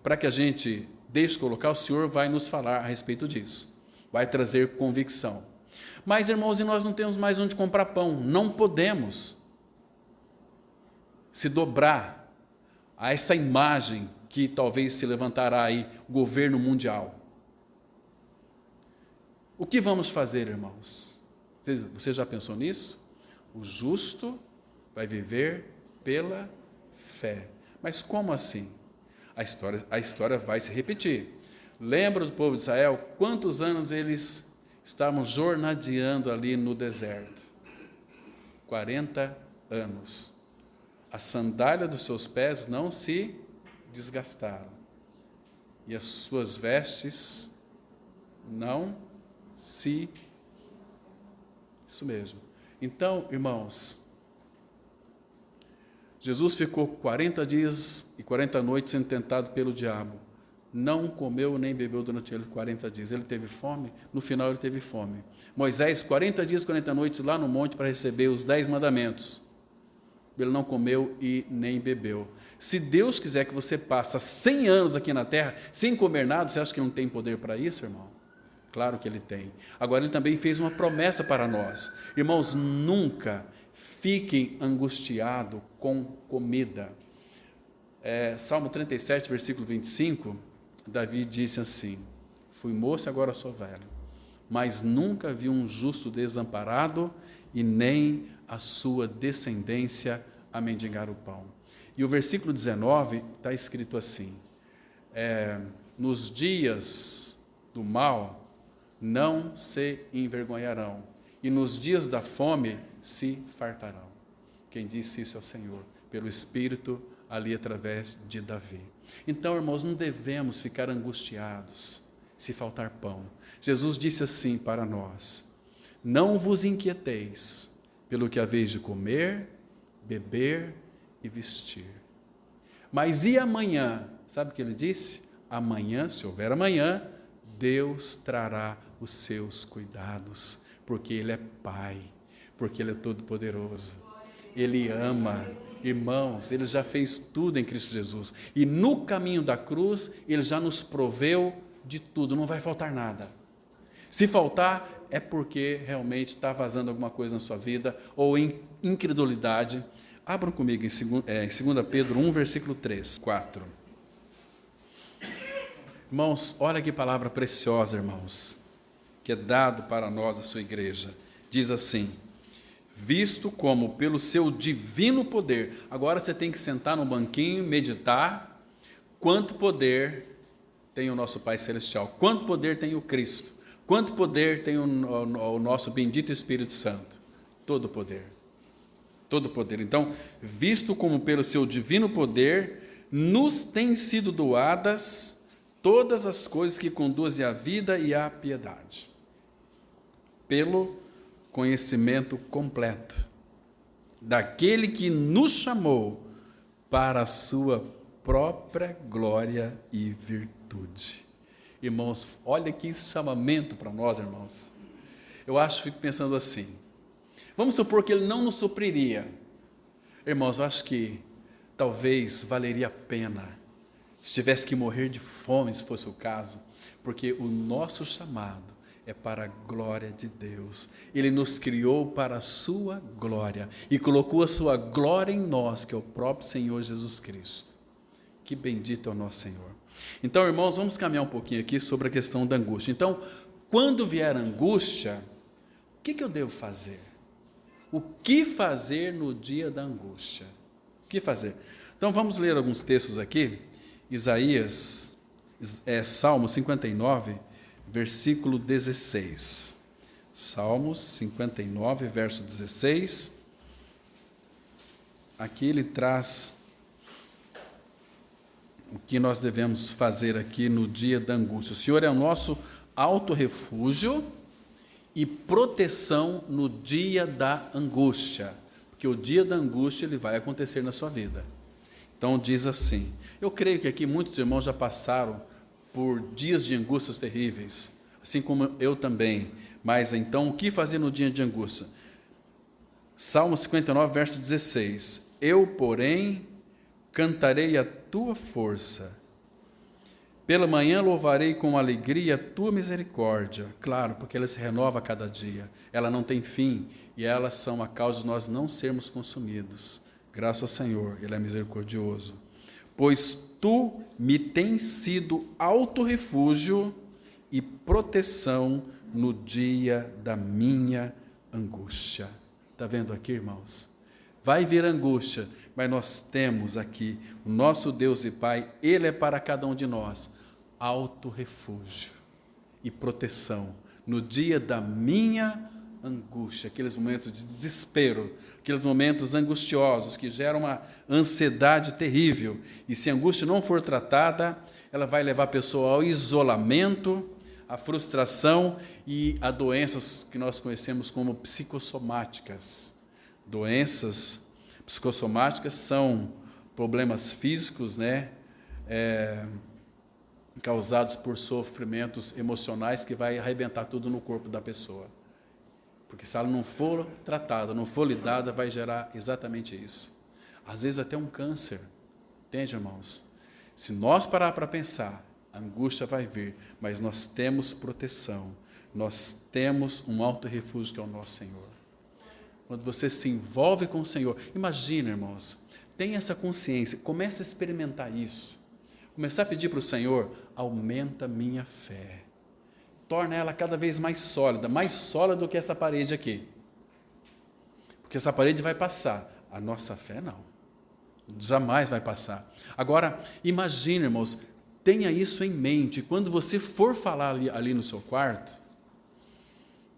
para que a gente deixe colocar, o Senhor vai nos falar a respeito disso, vai trazer convicção. Mas, irmãos, e nós não temos mais onde comprar pão, não podemos se dobrar a essa imagem que talvez se levantará aí, o governo mundial. O que vamos fazer, irmãos? Você já pensou nisso? O justo vai viver pela fé. Mas como assim? A história vai se repetir. Lembra do povo de Israel? Quantos anos eles estavam jornadeando ali no deserto? 40 anos. A sandália dos seus pés não se desgastaram. E as suas vestes não se... Isso mesmo. Então, irmãos, Jesus ficou 40 dias e 40 noites sendo tentado pelo diabo. Não comeu nem bebeu durante ele 40 dias. Ele teve fome? No final ele teve fome. Moisés, 40 dias e 40 noites lá no monte para receber os 10 mandamentos. Ele não comeu e nem bebeu. Se Deus quiser que você passe 100 anos aqui na terra sem comer nada, você acha que não tem poder para isso, irmão? Claro que Ele tem. Agora, Ele também fez uma promessa para nós. Irmãos, nunca fiquem angustiados com comida. Salmo 37, versículo 25, Davi disse assim: fui moço e agora sou velho, mas nunca vi um justo desamparado e nem a sua descendência a mendigar o pão. E o versículo 19 está escrito assim: nos dias do mal não se envergonharão, e nos dias da fome se fartarão. Quem disse isso é o Senhor, pelo Espírito, ali através de Davi. Então, irmãos, não devemos ficar angustiados se faltar pão. Jesus disse assim para nós: não vos inquieteis pelo que haveis de comer, beber e vestir. Mas e amanhã? Sabe o que ele disse? Amanhã, se houver amanhã, Deus trará os seus cuidados, porque Ele é Pai, porque Ele é todo-poderoso, Ele ama. Irmãos, Ele já fez tudo em Cristo Jesus, e no caminho da cruz, Ele já nos proveu de tudo, não vai faltar nada. Se faltar, é porque realmente está vazando alguma coisa na sua vida, ou em incredulidade. Abram comigo em 2 Pedro 1, versículo 3, 4. Irmãos, olha que palavra preciosa, irmãos, que é dado para nós, a sua igreja. Diz assim: visto como pelo seu divino poder. Agora você tem que sentar no banquinho, meditar, quanto poder tem o nosso Pai Celestial, quanto poder tem o Cristo, quanto poder tem o nosso bendito Espírito Santo. Todo poder. Todo poder. Então, visto como pelo seu divino poder nos têm sido doadas todas as coisas que conduzem à vida e à piedade, pelo conhecimento completo daquele que nos chamou para a sua própria glória e virtude. Irmãos, olha que chamamento para nós, irmãos. Fico pensando assim, vamos supor que Ele não nos supriria. Irmãos, eu acho que talvez valeria a pena se tivesse que morrer de fome, se fosse o caso, porque o nosso chamado é para a glória de Deus. Ele nos criou para a sua glória e colocou a sua glória em nós, que é o próprio Senhor Jesus Cristo. Que bendito é o nosso Senhor. Então, irmãos, vamos caminhar um pouquinho aqui sobre a questão da angústia. Então, quando vier a angústia, o que eu devo fazer? O que fazer no dia da angústia? O que fazer? Então vamos ler alguns textos aqui. Salmo 59, versículo 16. Salmos 59, verso 16. Aqui ele traz o que nós devemos fazer aqui no dia da angústia. O Senhor é o nosso alto refúgio e proteção no dia da angústia, porque o dia da angústia ele vai acontecer na sua vida. Então diz assim, eu creio que aqui muitos irmãos já passaram por dias de angústias terríveis, assim como eu também, mas então o que fazer no dia de angústia? Salmo 59, verso 16, eu, porém, cantarei a tua força, pela manhã louvarei com alegria a tua misericórdia, claro, porque ela se renova a cada dia, ela não tem fim, e elas são a causa de nós não sermos consumidos, graças ao Senhor, Ele é misericordioso, pois tu me tens sido alto refúgio e proteção no dia da minha angústia. Está vendo aqui, irmãos? Vai vir angústia, mas nós temos aqui o nosso Deus e Pai, Ele é para cada um de nós, alto refúgio e proteção no dia da minha angústia, aqueles momentos de desespero, aqueles momentos angustiosos que geram uma ansiedade terrível, e se a angústia não for tratada, ela vai levar a pessoa ao isolamento, à frustração e a doenças que nós conhecemos como psicossomáticas. Doenças psicossomáticas são problemas físicos, causados por sofrimentos emocionais que vai arrebentar tudo no corpo da pessoa. Porque se ela não for tratada, não for lidada, vai gerar exatamente isso. Às vezes até um câncer. Entende, irmãos? Se nós parar para pensar, a angústia vai vir, mas nós temos proteção. Nós temos um alto refúgio que é o nosso Senhor. Quando você se envolve com o Senhor, imagina, irmãos, tenha essa consciência, comece a experimentar isso. Começar a pedir para o Senhor, aumenta minha fé. Torna ela cada vez mais sólida do que essa parede aqui. Porque essa parede vai passar, a nossa fé não. Jamais vai passar. Agora, imagine, irmãos, tenha isso em mente, quando você for falar ali no seu quarto,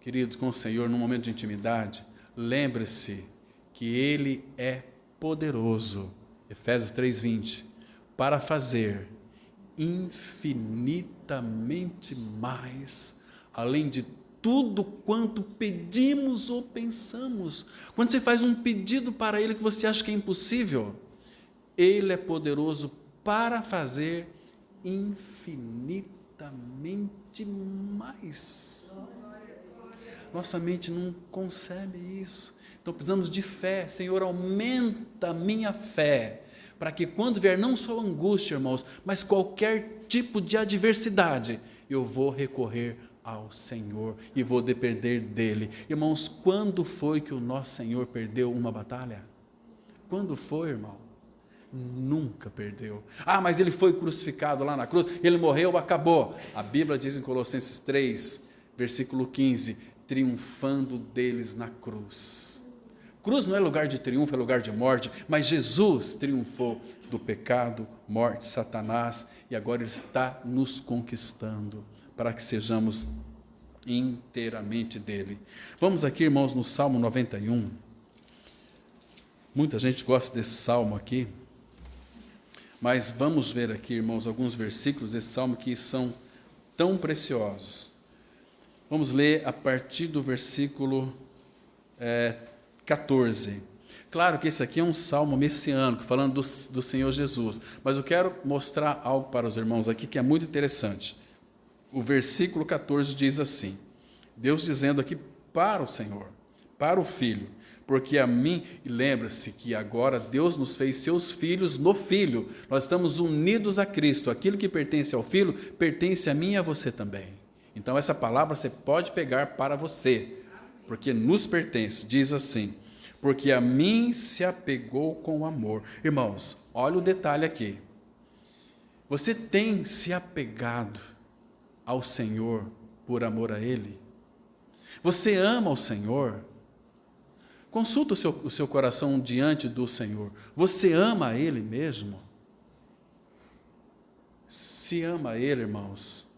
queridos, com o Senhor, num momento de intimidade, lembre-se que Ele é poderoso, Efésios 3:20, para fazer infinitamente mais, além de tudo quanto pedimos ou pensamos. Quando você faz um pedido para Ele que você acha que é impossível, Ele é poderoso para fazer infinitamente mais. Nossa mente não concebe isso. Então precisamos de fé. Senhor, aumenta a minha fé, para que quando vier não só angústia, irmãos, mas qualquer tipo de adversidade, eu vou recorrer ao Senhor e vou depender dEle. Irmãos, quando foi que o nosso Senhor perdeu uma batalha? Quando foi, irmão? Nunca perdeu. Ah, mas Ele foi crucificado lá na cruz, Ele morreu, acabou. A Bíblia diz em Colossenses 3, versículo 15, triunfando deles na cruz. Cruz não é lugar de triunfo, é lugar de morte, mas Jesus triunfou do pecado, morte, Satanás, e agora Ele está nos conquistando, para que sejamos inteiramente dEle. Vamos aqui, irmãos, no Salmo 91, muita gente gosta desse Salmo aqui, mas vamos ver aqui, irmãos, alguns versículos desse Salmo que são tão preciosos. Vamos ler a partir do versículo 14. Claro que esse aqui é um salmo messiânico, falando do Senhor Jesus, mas eu quero mostrar algo para os irmãos aqui que é muito interessante. O versículo 14 diz assim, Deus dizendo aqui para o Senhor, para o Filho, porque a mim, e lembra-se que agora Deus nos fez seus filhos no Filho, nós estamos unidos a Cristo, aquilo que pertence ao Filho, pertence a mim e a você também. Então essa palavra você pode pegar para você, porque nos pertence, diz assim, porque a mim se apegou com amor. Irmãos, olha o detalhe aqui, você tem se apegado ao Senhor por amor a Ele? Você ama o Senhor? Consulta o seu coração diante do Senhor. Você ama Ele mesmo? Se ama Ele, irmãos.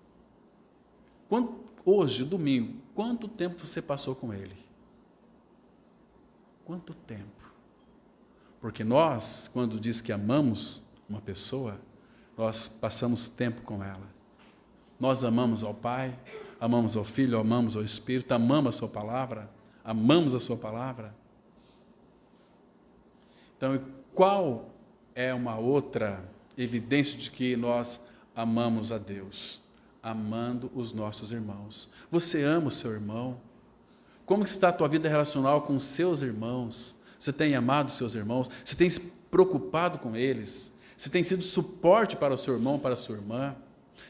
Hoje, domingo, quanto tempo você passou com Ele? Quanto tempo? Porque nós, quando diz que amamos uma pessoa, nós passamos tempo com ela. Nós amamos ao Pai, amamos ao Filho, amamos ao Espírito, amamos a sua palavra, amamos a sua palavra. Então, qual é uma outra evidência de que nós amamos a Deus? Amando os nossos irmãos. Você ama o seu irmão? Como está a tua vida relacional com os seus irmãos? Você tem amado os seus irmãos? Você tem se preocupado com eles? Você tem sido suporte para o seu irmão, para a sua irmã?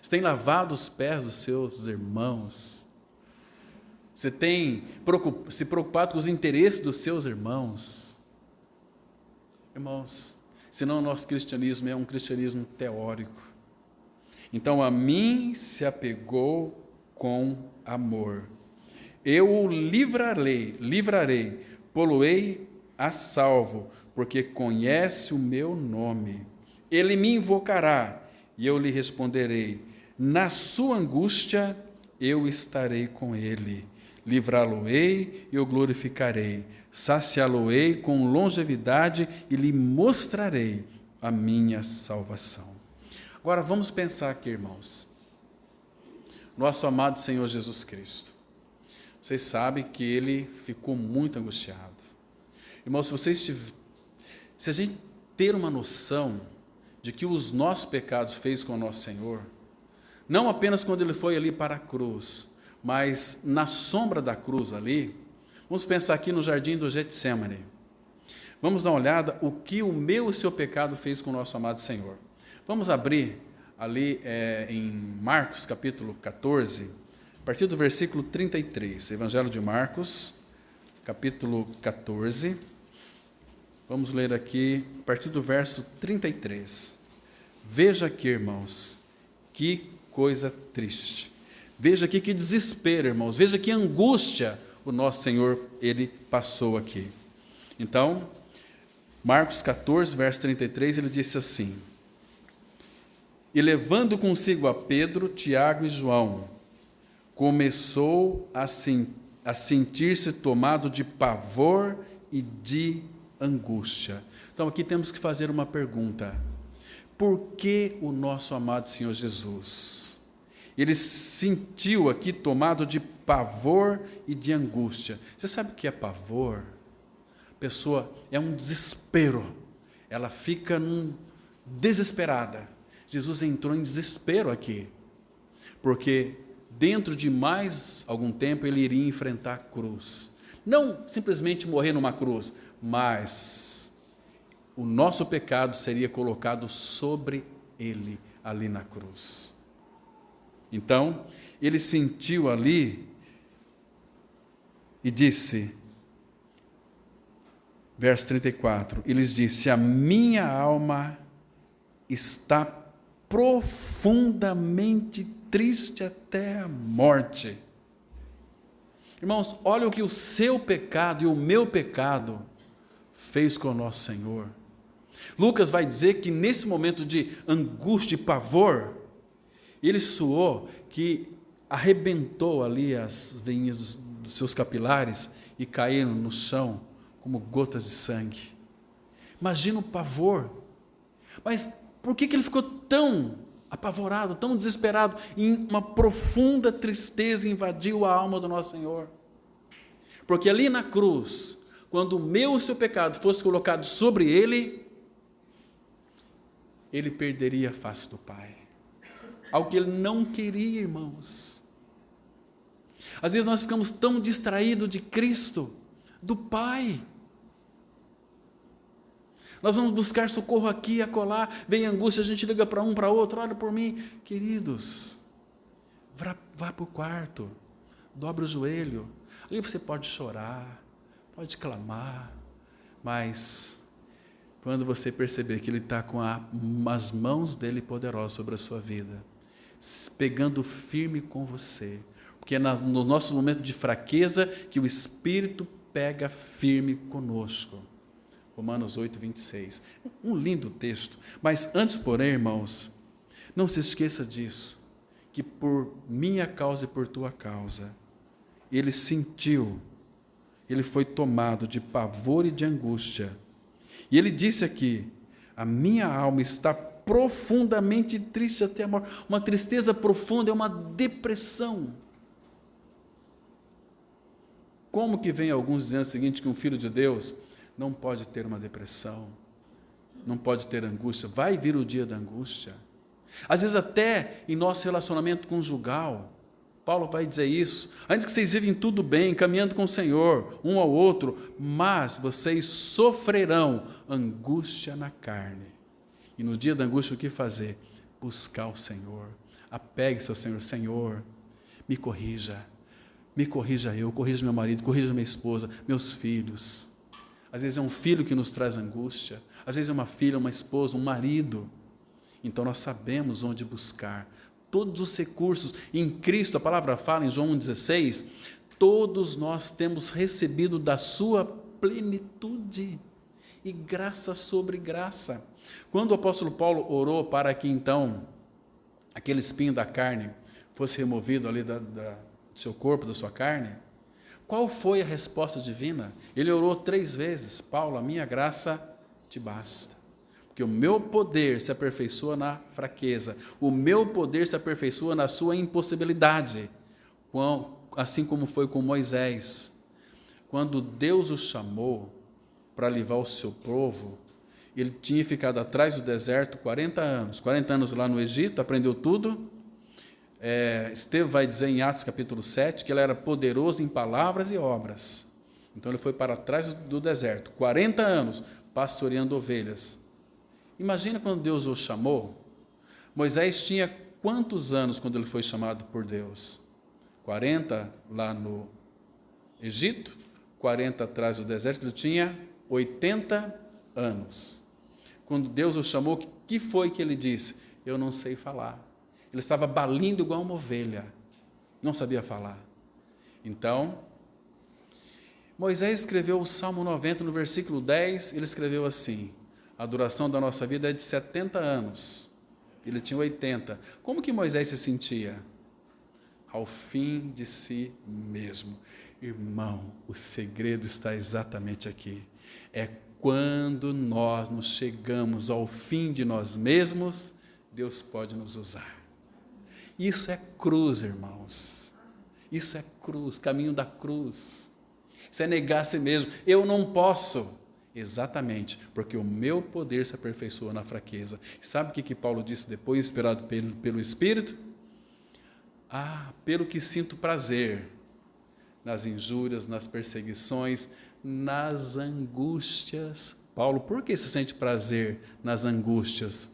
Você tem lavado os pés dos seus irmãos? Você tem se preocupado com os interesses dos seus irmãos? Irmãos, senão o nosso cristianismo é um cristianismo teórico. Então, a mim se apegou com amor. Eu o livrarei, pô-lo-ei a salvo, porque conhece o meu nome. Ele me invocará e eu lhe responderei. Na sua angústia eu estarei com ele. Livrá-lo-ei e o glorificarei. Saciá-lo-ei com longevidade e lhe mostrarei a minha salvação. Agora vamos pensar aqui, irmãos. Nosso amado Senhor Jesus Cristo. Vocês sabem que Ele ficou muito angustiado. Irmãos, se a gente ter uma noção de que os nossos pecados fez com o nosso Senhor, não apenas quando Ele foi ali para a cruz, mas na sombra da cruz ali, vamos pensar aqui no jardim do Getsemane. Vamos dar uma olhada o que o meu e o seu pecado fez com o nosso amado Senhor. Vamos abrir ali em Marcos capítulo 14, a partir do versículo 33, Evangelho de Marcos, capítulo 14, vamos ler aqui a partir do verso 33. Veja aqui, irmãos, que coisa triste. Veja aqui que desespero, irmãos. Veja que angústia o nosso Senhor, Ele passou aqui. Então, Marcos 14, verso 33, ele disse assim: E levando consigo a Pedro, Tiago e João, começou a sentir-se tomado de pavor e de angústia. Então aqui temos que fazer uma pergunta: por que o nosso amado Senhor Jesus, ele sentiu aqui tomado de pavor e de angústia? Você sabe o que é pavor? A pessoa é um desespero, ela fica desesperada. Jesus entrou em desespero aqui, porque dentro de mais algum tempo ele iria enfrentar a cruz. Não simplesmente morrer numa cruz, mas o nosso pecado seria colocado sobre ele ali na cruz. Então, ele sentiu ali e disse, verso 34, ele disse: a minha alma está profundamente triste até a morte. Irmãos, olha o que o seu pecado e o meu pecado fez com o nosso Senhor. Lucas vai dizer que nesse momento de angústia e pavor, ele suou que arrebentou ali as veinhas dos seus capilares e caíram no chão como gotas de sangue. Imagina o pavor. Mas por que ele ficou tão apavorado, tão desesperado? E uma profunda tristeza invadiu a alma do nosso Senhor. Porque ali na cruz, quando o meu e o seu pecado fosse colocado sobre ele, ele perderia a face do Pai. Algo que ele não queria, irmãos. Às vezes nós ficamos tão distraídos de Cristo, do Pai. Nós vamos buscar socorro aqui e acolá, vem angústia, a gente liga para um, para outro, olha por mim. Queridos, vá para o quarto, dobra o joelho, ali você pode chorar, pode clamar, mas quando você perceber que Ele está com as mãos dEle poderosas sobre a sua vida, pegando firme com você, porque é no nosso momento de fraqueza que o Espírito pega firme conosco. Romanos 8, 26. Um lindo texto. Mas antes, porém, irmãos, não se esqueça disso, que por minha causa e por tua causa, ele sentiu, ele foi tomado de pavor e de angústia. E ele disse aqui, a minha alma está profundamente triste até a morte. Uma tristeza profunda é uma depressão. Como que vem alguns dizendo o seguinte, que um filho de Deus não pode ter uma depressão, não pode ter angústia, vai vir o dia da angústia. Às vezes até em nosso relacionamento conjugal, Paulo vai dizer isso, ainda que vocês vivem tudo bem, caminhando com o Senhor, um ao outro, mas vocês sofrerão angústia na carne. E no dia da angústia o que fazer? Buscar o Senhor, apegue-se ao Senhor, Senhor, me corrija eu, corrija meu marido, corrija minha esposa, meus filhos. Às vezes é um filho que nos traz angústia, às vezes é uma filha, uma esposa, um marido. Então nós sabemos onde buscar todos os recursos em Cristo. A palavra fala em João 1,16, todos nós temos recebido da sua plenitude e graça sobre graça. Quando o apóstolo Paulo orou para que então aquele espinho da carne fosse removido ali do seu corpo, da sua carne, qual foi a resposta divina? Ele orou 3 vezes, Paulo, a minha graça te basta. Porque o meu poder se aperfeiçoa na fraqueza, o meu poder se aperfeiçoa na sua impossibilidade, assim como foi com Moisés. Quando Deus o chamou para livrar o seu povo, ele tinha ficado atrás do deserto 40 anos lá no Egito, aprendeu tudo. Estevão vai dizer em Atos capítulo 7, que ele era poderoso em palavras e obras. Então ele foi para trás do deserto, 40 anos, pastoreando ovelhas. Imagina quando Deus o chamou. Moisés tinha quantos anos quando ele foi chamado por Deus? 40 lá no Egito, 40 atrás do deserto, ele tinha 80 anos. Quando Deus o chamou, o que foi que ele disse? Eu não sei falar. Ele estava balindo igual uma ovelha, não sabia falar. Então, Moisés escreveu o Salmo 90, no versículo 10, ele escreveu assim, a duração da nossa vida é de 70 anos, ele tinha 80. Como que Moisés se sentia? Ao fim de si mesmo. Irmão, o segredo está exatamente aqui. É quando nós nos chegamos ao fim de nós mesmos, Deus pode nos usar. Isso é cruz, irmãos. Isso é cruz, caminho da cruz. Isso é negar a si mesmo. Eu não posso. Exatamente, porque o meu poder se aperfeiçoa na fraqueza. Sabe o que Paulo disse depois, inspirado pelo Espírito? Pelo que sinto prazer nas injúrias, nas perseguições, nas angústias. Paulo, por que se sente prazer nas angústias?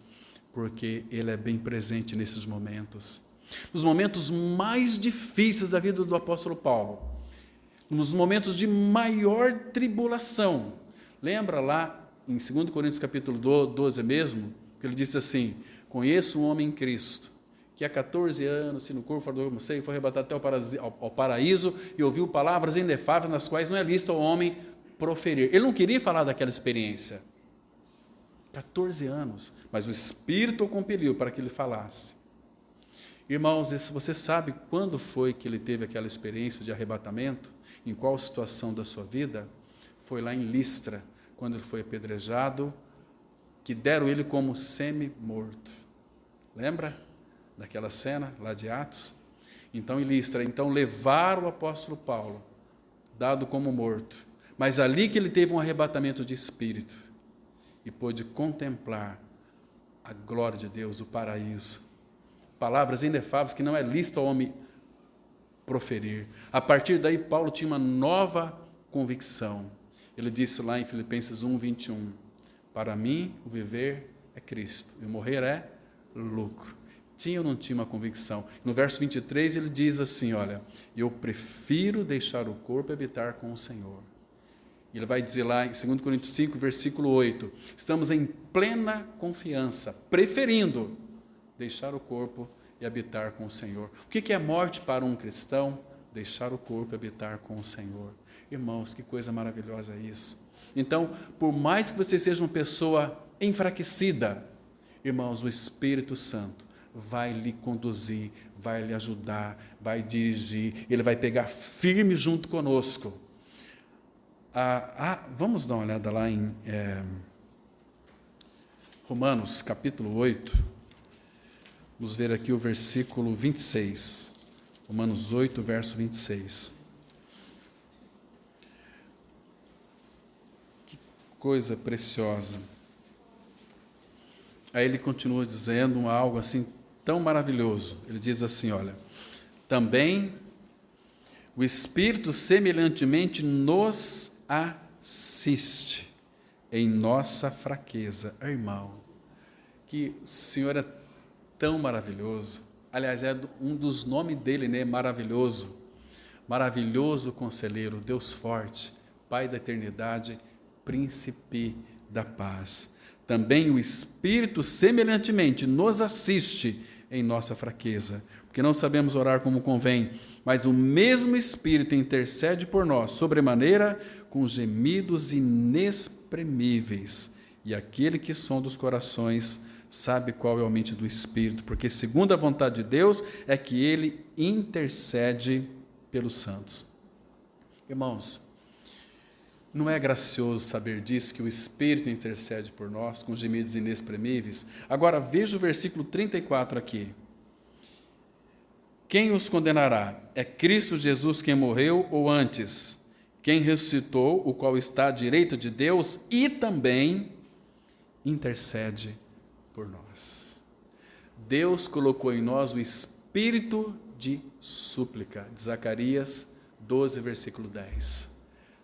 Porque ele é bem presente nesses momentos. Nos momentos mais difíceis da vida do apóstolo Paulo, nos momentos de maior tribulação. Lembra lá em 2 Coríntios capítulo 12 mesmo, que ele disse assim, conheço um homem em Cristo, que há 14 anos, se no corpo fora do corpo, foi arrebatado até ao paraíso e ouviu palavras inefáveis nas quais não é lícito ao homem proferir. Ele não queria falar daquela experiência. 14 anos, mas o Espírito o compeliu para que ele falasse. Irmãos, você sabe quando foi que ele teve aquela experiência de arrebatamento? Em qual situação da sua vida? Foi lá em Listra, quando ele foi apedrejado, que deram ele como semi-morto. Lembra daquela cena lá de Atos? Então, em Listra, levaram o apóstolo Paulo, dado como morto. Mas ali que ele teve um arrebatamento de espírito e pôde contemplar a glória de Deus, o paraíso. Palavras inefáveis que não é lícito ao homem proferir. A partir daí, Paulo tinha uma nova convicção. Ele disse lá em Filipenses 1, 21, para mim o viver é Cristo e o morrer é lucro. Tinha ou não tinha uma convicção? No verso 23 ele diz assim, olha, eu prefiro deixar o corpo e habitar com o Senhor. Ele vai dizer lá em 2 Coríntios 5, versículo 8, estamos em plena confiança, preferindo deixar o corpo e habitar com o Senhor. O que é morte para um cristão? Deixar o corpo e habitar com o Senhor. Irmãos, que coisa maravilhosa isso. Então, por mais que você seja uma pessoa enfraquecida, irmãos, o Espírito Santo vai lhe conduzir, vai lhe ajudar, vai dirigir, ele vai pegar firme junto conosco. Vamos dar uma olhada lá em Romanos, capítulo 8. Vamos ver aqui o versículo 26. Romanos 8, verso 26. Que coisa preciosa. Aí ele continua dizendo algo assim tão maravilhoso. Ele diz assim, olha, também o Espírito semelhantemente nos assiste em nossa fraqueza. Irmão, que o Senhor é tão maravilhoso. Aliás, é um dos nomes dele, né? Maravilhoso. Maravilhoso Conselheiro, Deus forte, Pai da eternidade, Príncipe da paz. Também o Espírito semelhantemente nos assiste em nossa fraqueza, porque não sabemos orar como convém, mas o mesmo Espírito intercede por nós, sobremaneira, com gemidos inexprimíveis. E aquele que sonda os corações sabe qual é a mente do Espírito, porque segundo a vontade de Deus é que ele intercede pelos santos. Irmãos, não é gracioso saber disso, que o Espírito intercede por nós com gemidos inexprimíveis? Agora veja o versículo 34 aqui. Quem os condenará? É Cristo Jesus quem morreu, ou antes, quem ressuscitou, o qual está à direita de Deus e também intercede por nós. Deus colocou em nós o espírito de súplica, de Zacarias 12, versículo 10,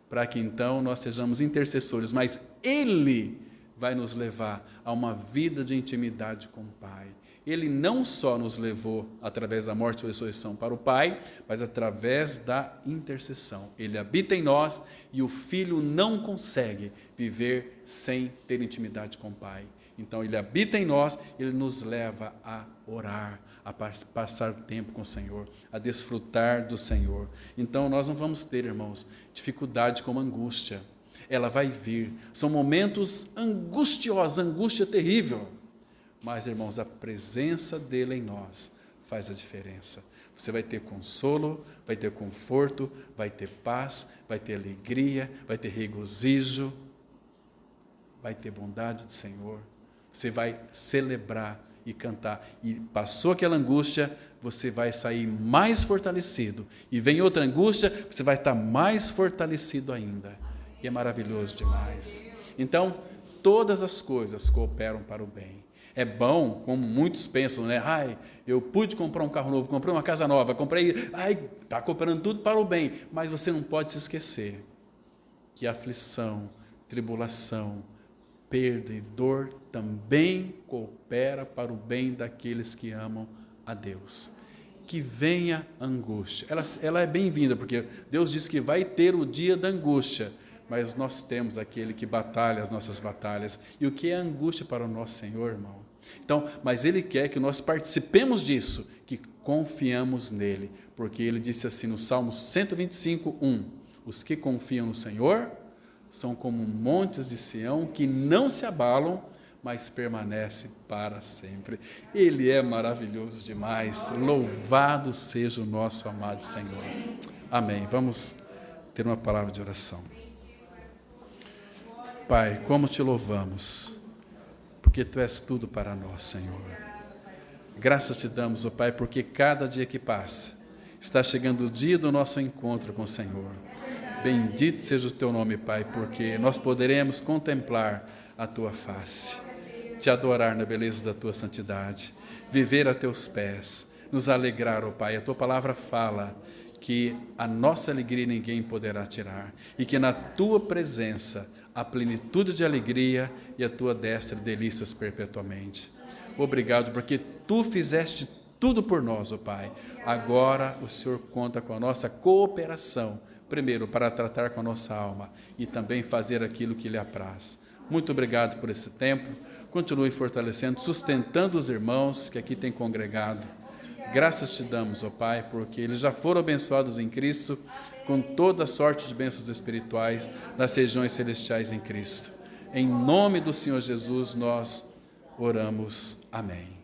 para que então nós sejamos intercessores, mas Ele vai nos levar a uma vida de intimidade com o Pai. Ele não só nos levou, através da morte e ressurreição, para o Pai, mas através da intercessão. Ele habita em nós e o Filho não consegue viver sem ter intimidade com o Pai. Então, Ele habita em nós, Ele nos leva a orar, a passar tempo com o Senhor, a desfrutar do Senhor. Então, nós não vamos ter, irmãos, dificuldade como angústia. Ela vai vir. São momentos angustiosos, angústia terrível. Mas, irmãos, a presença dEle em nós faz a diferença. Você vai ter consolo, vai ter conforto, vai ter paz, vai ter alegria, vai ter regozijo, vai ter bondade do Senhor. Você vai celebrar e cantar. E passou aquela angústia, você vai sair mais fortalecido. E vem outra angústia, você vai estar mais fortalecido ainda. E é maravilhoso demais. Então, todas as coisas cooperam para o bem. É bom, como muitos pensam, né? Eu pude comprar um carro novo, comprei uma casa nova, está cooperando tudo para o bem. Mas você não pode se esquecer que aflição, tribulação, perda e dor também coopera para o bem daqueles que amam a Deus. Que venha angústia. Ela é bem-vinda, porque Deus diz que vai ter o dia da angústia, mas nós temos aquele que batalha as nossas batalhas. E o que é angústia para o nosso Senhor, irmão? Então, mas Ele quer que nós participemos disso, que confiamos nele, porque Ele disse assim no Salmo 125, 1, os que confiam no Senhor são como montes de Sião que não se abalam, mas permanece para sempre. Ele é maravilhoso demais. Louvado seja o nosso amado Senhor. Amém. Vamos ter uma palavra de oração. Pai, como te louvamos, porque Tu és tudo para nós, Senhor. Graças te damos, ó Pai, porque cada dia que passa, está chegando o dia do nosso encontro com o Senhor. Bendito seja o Teu nome, Pai, porque nós poderemos contemplar a Tua face, Te adorar na beleza da Tua santidade, viver a Teus pés, nos alegrar, ó Pai. A Tua palavra fala que a nossa alegria ninguém poderá tirar, e que na Tua presença há plenitude de alegria e a Tua destra delícias perpetuamente. Obrigado, porque Tu fizeste tudo por nós, ó Pai. Agora o Senhor conta com a nossa cooperação, primeiro, para tratar com a nossa alma e também fazer aquilo que lhe apraz. Muito obrigado por esse tempo. Continue fortalecendo, sustentando os irmãos que aqui têm congregado. Graças te damos, ó Pai, porque eles já foram abençoados em Cristo, com toda sorte de bênçãos espirituais nas regiões celestiais em Cristo. Em nome do Senhor Jesus nós oramos. Amém.